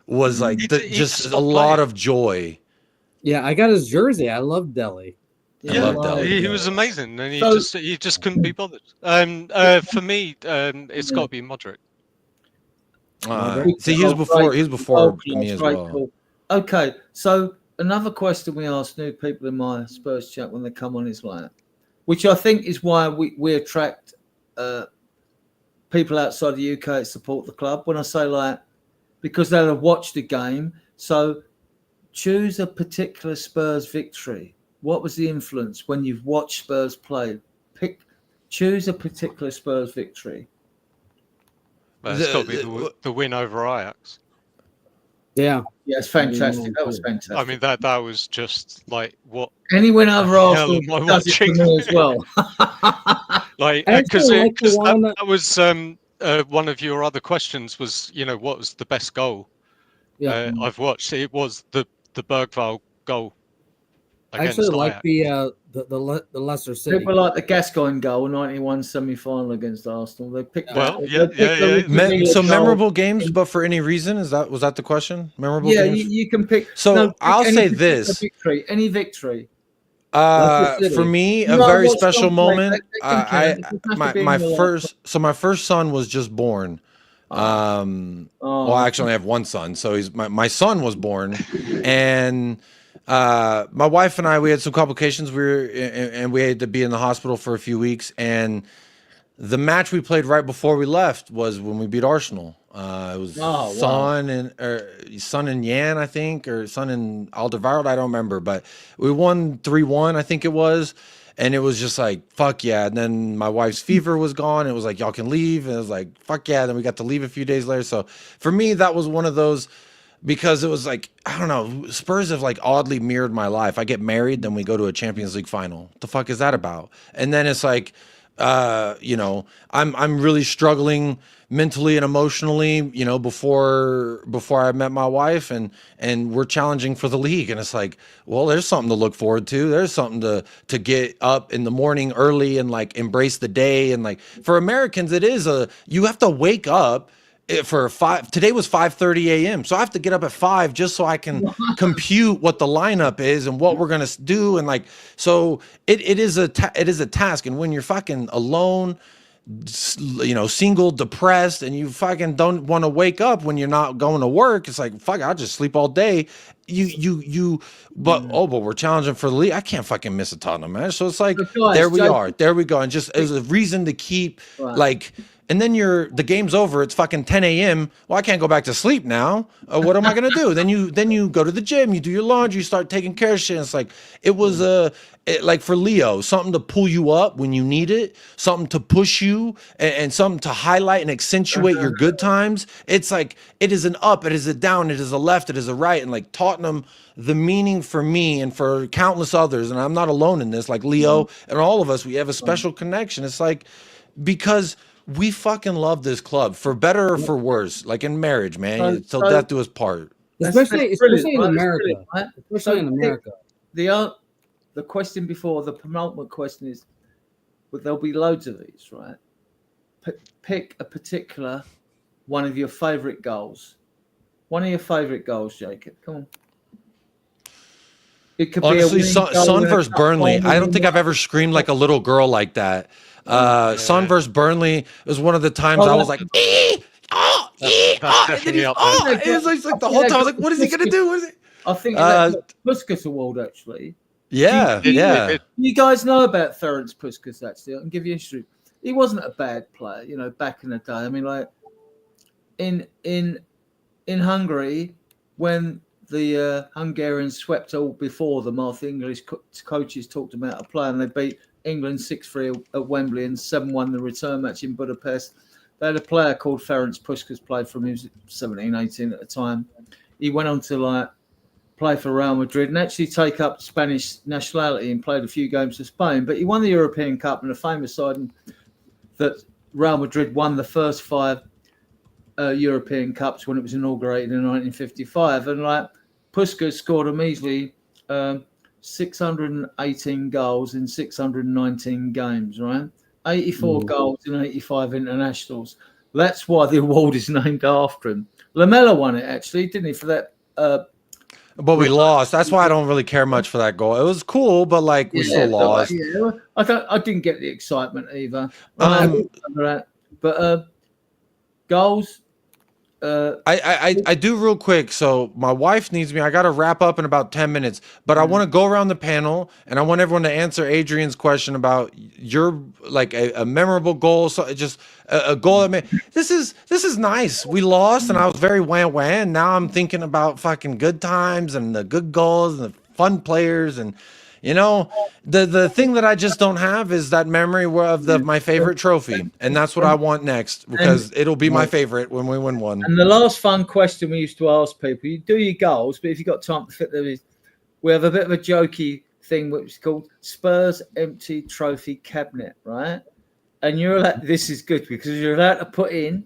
just a lot of joy. Yeah, I got his jersey. I love Dele. He was amazing, and he just couldn't be bothered. For me, it's got to be Modric. See, he was before me as well. Cool. Okay, so another question we ask new people in my Spurs chat when they come on is like, which I think is why we attract people outside the UK to support the club. When I say like, because they'll have watched the game. So choose a particular Spurs victory. What was the influence when you've watched Spurs play? Choose a particular Spurs victory. Well, it's got to be the win over Ajax. Yeah, it's fantastic. That was fantastic. I mean, that was just like what any win over Arsenal does it for me as well. Like, I because actually like the one that was one of your other questions was, what was the best goal I've watched? It was the Bergvall goal I actually against like Ajax. the Leicester City. People like the Gascoigne goal, 91 semi-final against Arsenal. They picked Well, that. yeah. Ricky So goal. memorable games, but for any reason, was that the question? Memorable Yeah, games. you can pick. So pick I'll any say particular this. victory, any victory. For me, a very special moment. My first son was just born. Well, I actually have one son, so my son was born, and my wife and I, we had some complications. And we had to be in the hospital for a few weeks, and the match we played right before we left was when we beat Arsenal. It was Son and Yan, I think, or Son and Alderweireld, I don't remember, but we won 3-1, I think it was. And it was just like, fuck yeah. And then my wife's fever was gone. It was like, y'all can leave. And it was like, fuck yeah. Then we got to leave a few days later. So for me, that was one of those, because it was like, I don't know, Spurs have like oddly mirrored my life. I get married, then we go to a Champions League final. What the fuck is that about? And then it's like, I'm really struggling mentally and emotionally, before I met my wife, and we're challenging for the league, and it's like, well, there's something to look forward to. There's something to get up in the morning early and like embrace the day. And like for Americans, you have to wake up for 5. Today was 5:30 a.m. So I have to get up at 5 just so I can compute what the lineup is and what we're gonna do. And like, so it is a task. And when you're fucking alone, single, depressed, and you fucking don't want to wake up when you're not going to work, it's like, fuck, I'll just sleep all day. But we're challenging for the league. I can't fucking miss a Tottenham match. So it's like, there we go. And just as a reason to keep like. And then the game's over. It's fucking 10 a.m. Well, I can't go back to sleep now. What am I gonna do? Then you go to the gym. You do your laundry. You start taking care of shit. And it's like it was like for Leo, something to pull you up when you need it, something to push you, and something to highlight and accentuate your good times. It's like it is an up, it is a down, it is a left, it is a right. And like Tottenham, the meaning for me and for countless others, and I'm not alone in this. Like Leo and all of us, we have a special connection. It's like because we fucking love this club, for better or for worse. Like in marriage, man, till death do us part. Especially in America. Especially in America. The question before the penultimate question is, but there'll be loads of these, right? Pick a particular one of your favorite goals. One of your favorite goals, Jacob. Come on. It could honestly, be Son versus Burnley. I don't think I've ever screamed like a little girl like that. Son versus Burnley was one of the times I was like, it was like the whole time I was like, what is he gonna do? What is it? I think that's the Puskas Award, actually. Yeah. You guys know about Ferenc Puskas, actually. I can give you history. He wasn't a bad player, back in the day. I mean, like in Hungary, when the Hungarians swept all before them, after English coaches talked about a play, and they beat England 6-3 at Wembley and 7-1 the return match in Budapest. They had a player called Ferenc Puskas, played from, he was 17, 18 at the time. He went on to play for Real Madrid and actually take up Spanish nationality and played a few games for Spain. But he won the European Cup and a famous side that Real Madrid won the first 5 European Cups when it was inaugurated in 1955. And Puskas scored a measly 618 goals in 619 games, right? 84 goals in 85 internationals. That's why the award is named after him. Lamela won it, actually, didn't he, for that? But we lost. That's why I don't really care much for that goal. It was cool, but we still lost. I didn't get the excitement either. But goals. I do real quick. So my wife needs me. I got to wrap up in about 10 minutes, but I want to go around the panel and I want everyone to answer Adrian's question about your a memorable goal. So just a goal that made this is nice. We lost and I was very wah. And now I'm thinking about fucking good times and the good goals and the fun players and. The thing that I just don't have is that memory of my favorite trophy, and that's what I want next because it'll be my favorite when we win one. And the last fun question we used to ask people: you do your goals, but if you've got time to fit them, we have a bit of a jokey thing which is called Spurs Empty Trophy Cabinet, right? and you're allowed, this is good because you're allowed to put in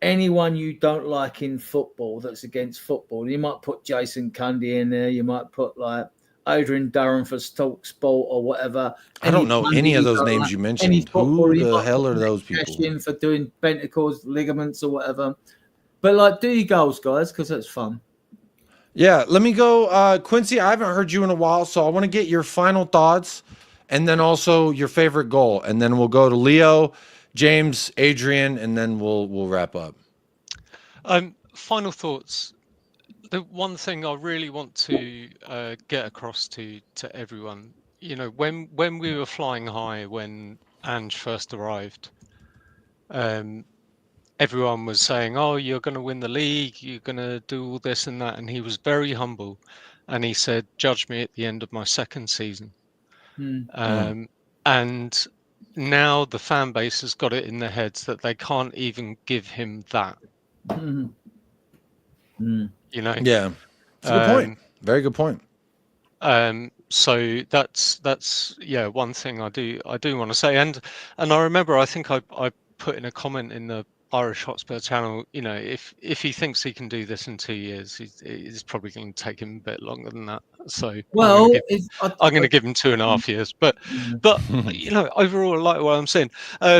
anyone you don't like in football that's against football. You might put Jason Cundy in there. You might put like Adrian Durham for Talk Sport or whatever. I don't know any of those names you mentioned. Who the hell are those people? In for doing benticles, ligaments, or whatever. But like, do your goals, guys, because that's fun. Yeah, let me go. Quincy, I haven't heard you in a while, so I want to get your final thoughts and then also your favorite goal. And then we'll go to Leo, James, Adrian, and then we'll wrap up. Final thoughts. The one thing I really want to get across to everyone, you know, when we were flying high, when Ange first arrived, everyone was saying, "Oh, you're going to win the league. You're going to do all this and that." And he was very humble, and he said, "Judge me at the end of my second season." And now the fan base has got it in their heads that they can't even give him that. You know? Yeah, that's a good point. Very good point. So that's one thing I do want to say. And I remember, I think I put in a comment in the Irish Hotspur channel, you know, if he thinks he can do this in 2 years, it's probably going to take him a bit longer than that. So well, I'm going to give him 2.5 years. But you know, overall, like what I'm saying,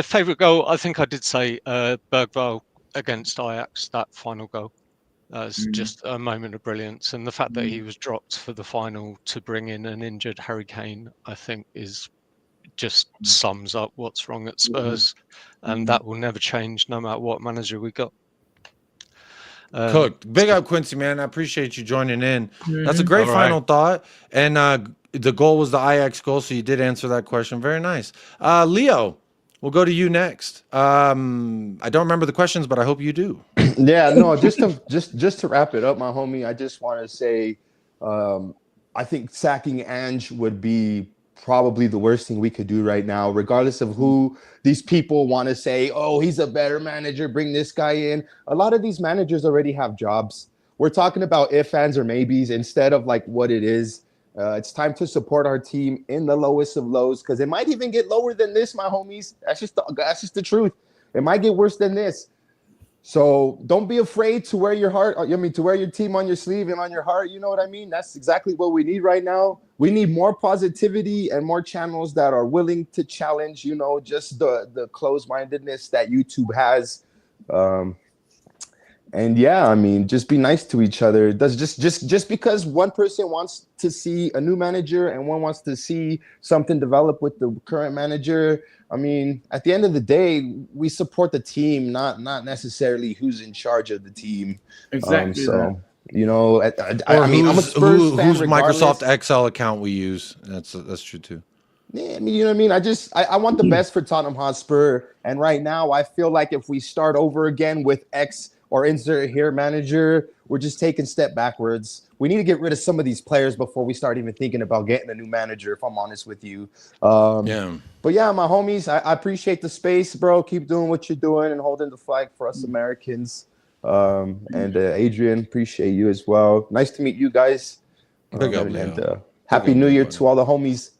favorite goal, I think I did say Bergvall against Ajax, that final goal. It's just a moment of brilliance, and the fact that he was dropped for the final to bring in an injured Harry Kane, I think, is just sums up what's wrong at Spurs, and that will never change no matter what manager we got. Cooked. Big up, Quincy, man. I appreciate you joining in. That's a great final thought. And the goal was the Ajax goal, so you did answer that question. Very nice. Leo, we'll go to you next. I don't remember the questions, but I hope you do. Yeah, no, just to wrap it up, my homie, I just want to say I think sacking Ange would be probably the worst thing we could do right now, regardless of who these people want to say, oh, he's a better manager, bring this guy in. A lot of these managers already have jobs. We're talking about if, ands, or maybes instead of like what it is. It's time to support our team in the lowest of lows, because it might even get lower than this, my homies. That's just the truth. It might get worse than this. So don't be afraid to wear your heart. To wear your team on your sleeve and on your heart. You know what I mean? That's exactly what we need right now. We need more positivity and more channels that are willing to challenge, you know, just the closed-mindedness that YouTube has. And yeah, I mean, just be nice to each other. Does just because one person wants to see a new manager and one wants to see something develop with the current manager, I mean, at the end of the day, we support the team, not necessarily who's in charge of the team. Exactly. So, you know, I mean, I'm a Spurs fan. Whose Microsoft Excel account we use? That's true too. Yeah, I mean, you know what I mean? I want the best for Tottenham Hotspur, and right now, I feel like if we start over again with X or insert here manager, we're just taking a step backwards. We need to get rid of some of these players before we start even thinking about getting a new manager, if I'm honest with you. Yeah. But yeah, my homies, I appreciate the space, bro. Keep doing what you're doing and holding the flag for us Americans. And Adrian, appreciate you as well. Nice to meet you guys. Happy New Year to all the homies.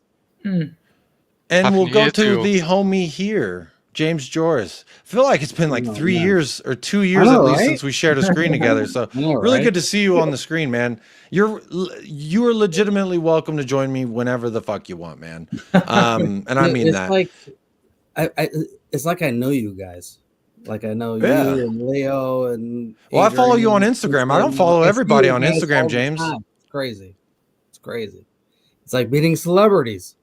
And we'll go to the homie here, James Joris. I feel like it's been like 3 years or 2 years at least since we shared a screen together. So really good to see you on the screen, man. You are legitimately welcome to join me whenever the fuck you want, man. And I mean that. Like, it's like I know you guys. Like I know you and Leo and. Well, I follow you on Instagram. I don't follow everybody on Instagram, James. It's crazy. It's crazy. It's like meeting celebrities.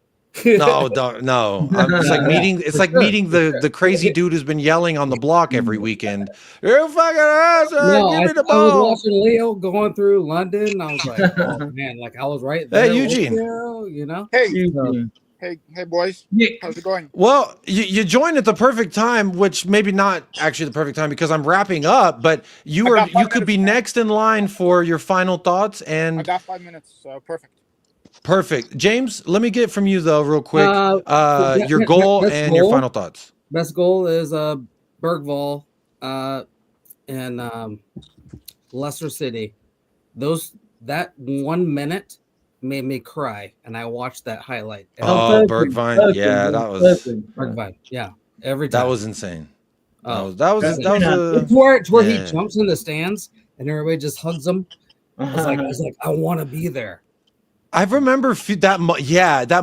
No. It's like meeting the crazy dude who's been yelling on the block every weekend. You fucking ass! Give me the ball. I was watching Leo going through London. I was like, oh man, like I was right there. Hey, Eugene. You know. Hey, hey, boys. How's it going? Well, you joined at the perfect time, which maybe not actually the perfect time because I'm wrapping up. But you could be next in line for your final thoughts. And I got 5 minutes, so perfect. Perfect. James, let me get from you, though, real quick, your goal and your final thoughts. Best goal is Bergvall and Leicester City. That 1 minute made me cry, and I watched that highlight. Bergvine. Yeah, that was... Bergvine, yeah. every time. That was insane. Oh, that was it's where yeah. he jumps in the stands and everybody just hugs him. I was like, I want to be there. I remember that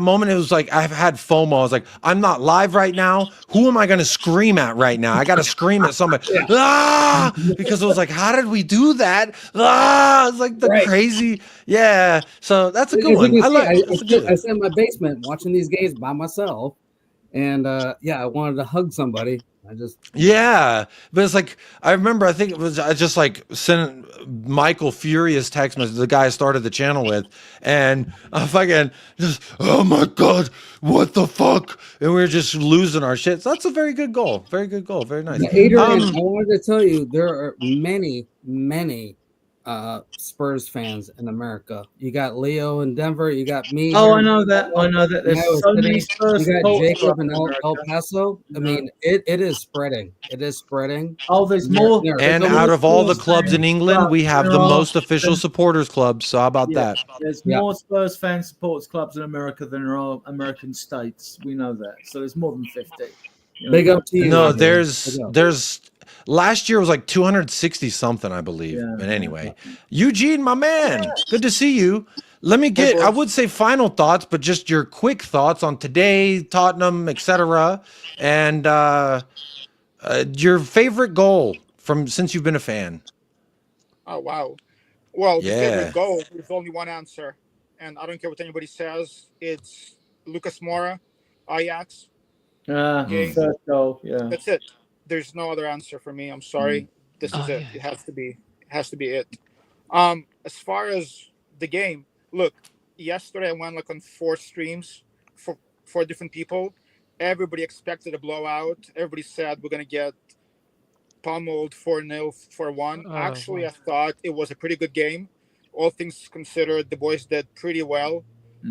moment. It was like I've had FOMO. I was like, I'm not live right now. Who am I going to scream at right now? I got to scream at somebody. Ah! Because it was like, how did we do that? Ah! It's like the crazy. Yeah. So that's a good one. I sit in my basement watching these games by myself, and I wanted to hug somebody. But it's like I remember. I think it was I just like sent Michael furious text message, the guy I started the channel with, and I fucking just, oh my god, what the fuck? And we were just losing our shit. So that's a very good goal. Very good goal. Very nice. Adrian, I wanted to tell you there are many Spurs fans in America. You got Leo in Denver. You got me. Oh, I know that. There's so many Spurs. You got Jacob in El Paso. I mean, it is spreading. It is spreading. Oh, there's more. And out of all the clubs in England, we have the most official supporters clubs. So how about that? There's more Spurs fan supporters clubs in America than there are American states. We know that. So there's more than 50. Big up to you. No, there's last year was like 260 something, I believe. And anyway, Eugene, my man, good to see you. Let me get, I would say final thoughts, but just your quick thoughts on today, Tottenham, etc. And your favorite goal from since you've been a fan. Oh, wow. Well, the favorite goal, there's only one answer. And I don't care what anybody says. It's Lucas Moura, Ajax. First goal, That's it. There's no other answer for me. I'm sorry. This is it. It has to be. It has to be it. As far as the game, look, yesterday I went like on 4 streams for 4 different people. Everybody expected a blowout. Everybody said we're gonna get pummeled 4-0, 4-1. Actually, I thought it was a pretty good game. All things considered, the boys did pretty well.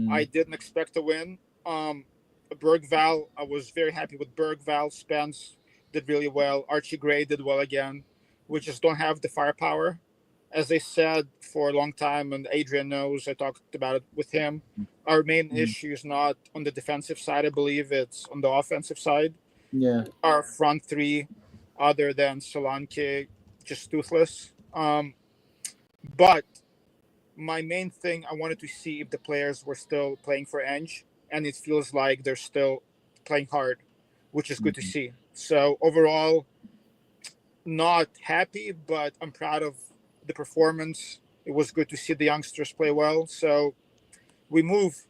I didn't expect to win. Bergval, I was very happy with Bergval. Spence did really well. Archie Gray did well again. We just don't have the firepower. As I said for a long time, and Adrian knows, I talked about it with him. Our main issue is not on the defensive side. I believe it's on the offensive side. Yeah. Our front 3, other than Solanke, just toothless. But my main thing, I wanted to see if the players were still playing for Ange, and it feels like they're still playing hard, which is good to see. So overall, not happy, but I'm proud of the performance. It was good to see the youngsters play well. So we move.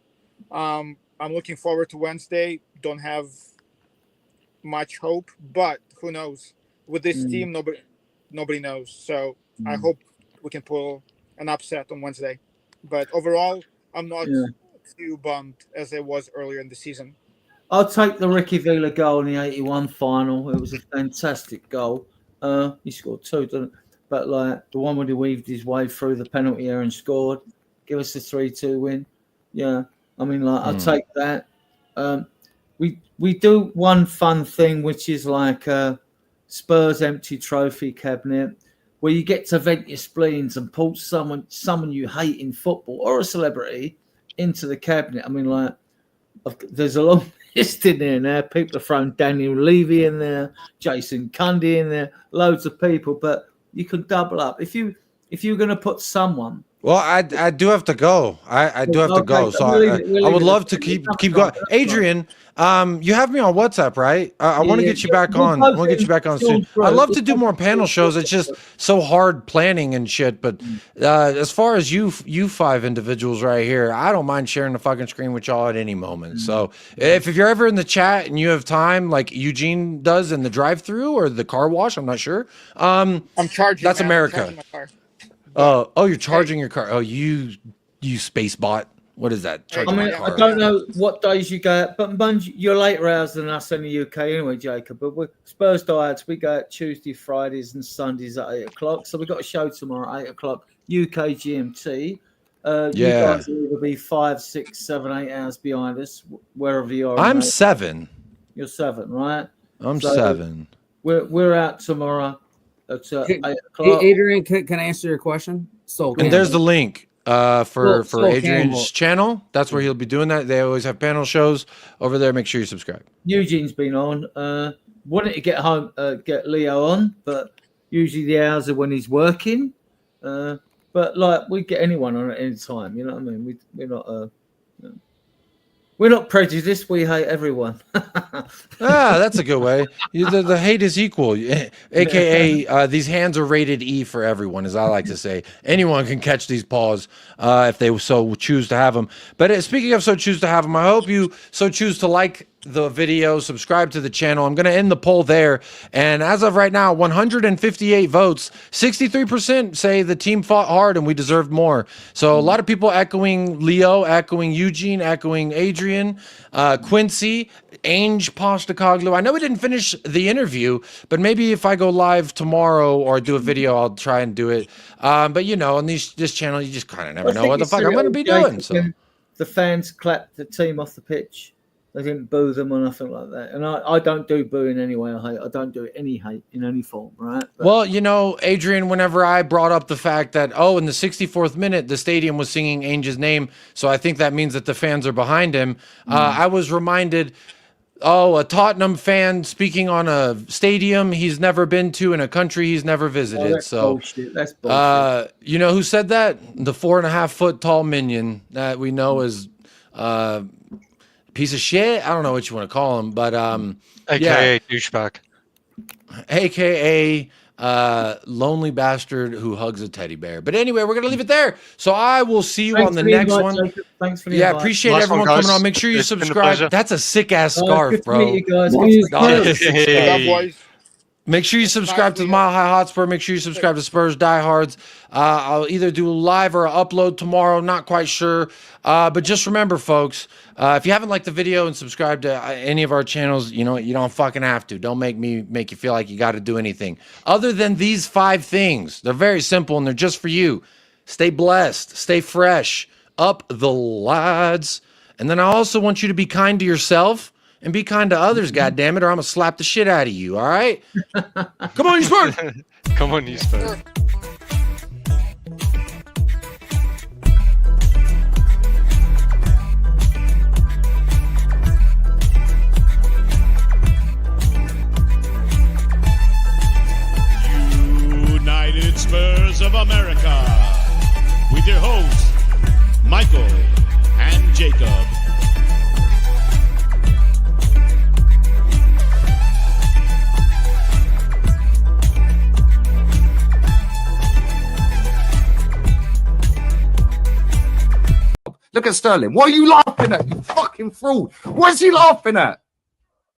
I'm looking forward to Wednesday. Don't have much hope, but who knows? With this team, nobody knows. So I hope we can pull an upset on Wednesday. But overall, I'm not too bummed as I was earlier in the season. I'll take the Ricky Villa goal in the 81 final. It was a fantastic goal. He scored 2, didn't it? But like the one where he weaved his way through the penalty area and scored, give us a 3-2 win. Yeah, I mean, like I'll take that. We do one fun thing, which is like Spurs empty trophy cabinet, where you get to vent your spleens and pull someone you hate in football or a celebrity into the cabinet. I mean, like there's a long list in there now. People are throwing Daniel Levy in there, Jason Cundy in there, loads of people, but you can double up if you're going to put someone. Well, I do have to go. I do have to go. So I would love to keep going. Adrian, you have me on WhatsApp, right? I want to get you back on. I want to get you back on soon. I'd love to do more panel shows. It's just so hard planning and shit. But as far as you 5 individuals right here, I don't mind sharing the fucking screen with y'all at any moment. So if you're ever in the chat and you have time, like Eugene does in the drive-through or the car wash, I'm not sure. I'm charging. That's America. I'm charging my car. Oh, you're charging your car. Oh, you space bot. What is that? I mean, I don't know what days you go out, but you're later hours than us in the UK anyway, Jacob. But we're Spurs diehards. We go out Tuesday, Fridays, and Sundays at 8 o'clock. So we've got a show tomorrow at 8 o'clock UK GMT. You guys will either be 5, 6, 7, 8 hours behind us, wherever you are. I'm 7. You're 7, right? I'm 7. We're out tomorrow. At 8 o'clock. Adrian, can I answer your question? So, and there's the link for Adrian's channel. That's where he'll be doing that. They always have panel shows over there. Make sure you subscribe. Eugene's been on. wanted to get home, get Leo on, but usually the hours are when he's working. But like we get anyone on at any time, you know what I mean? We're not prejudiced. We hate everyone. That's a good way. The hate is equal, aka these hands are rated E for everyone, as I like to say. Anyone can catch these paws if they so choose to have them. But speaking of so choose to have them, I hope you so choose to like the video, subscribe to the channel. I'm going to end the poll there. And as of right now, 158 votes, 63% say the team fought hard and we deserved more. So a lot of people echoing Leo, echoing Eugene, echoing Adrian, Quincy, Ange Postecoglou. I know we didn't finish the interview, but maybe if I go live tomorrow or do a video, I'll try and do it. But you know, on this channel, you just kind of never know what the fuck I'm going to be doing. So the fans clapped the team off the pitch. They didn't boo them or nothing like that. And I don't do booing anyway. I don't do any hate in any form, right? But, well, you know, Adrian, whenever I brought up the fact that, in the 64th minute, the stadium was singing Ange's name, so I think that means that the fans are behind him, I was reminded, a Tottenham fan speaking on a stadium he's never been to in a country he's never visited. That's bullshit. That's bullshit. You know who said that? The 4.5 foot tall minion that we know as... piece of shit. I don't know what you want to call him, but AKA douchebag, AKA lonely bastard who hugs a teddy bear. But anyway, we're gonna leave it there. So I will see you on the next one. Jacob. Thanks for the invite. Appreciate everyone coming on. Make sure you subscribe. That's a sick ass scarf, bro. Meet you guys. Make sure you subscribe to the Mile High Hotspur. Make sure you subscribe to Spurs Diehards. I'll either do a live or an upload tomorrow. Not quite sure. But just remember, folks, if you haven't liked the video and subscribed to any of our channels, you know, you don't fucking have to. Don't make me make you feel like you got to do anything. Other than these 5 things. They're very simple and they're just for you. Stay blessed. Stay fresh. Up the lads. And then I also want you to be kind to yourself. And be kind to others, goddammit, or I'm going to slap the shit out of you, all right? Come on, you Spurs! Come on, you Spurs. United Spurs of America, with your hosts, Michael and Jacob. Look at Sterling. What are you laughing at, you fucking fraud? What's he laughing at?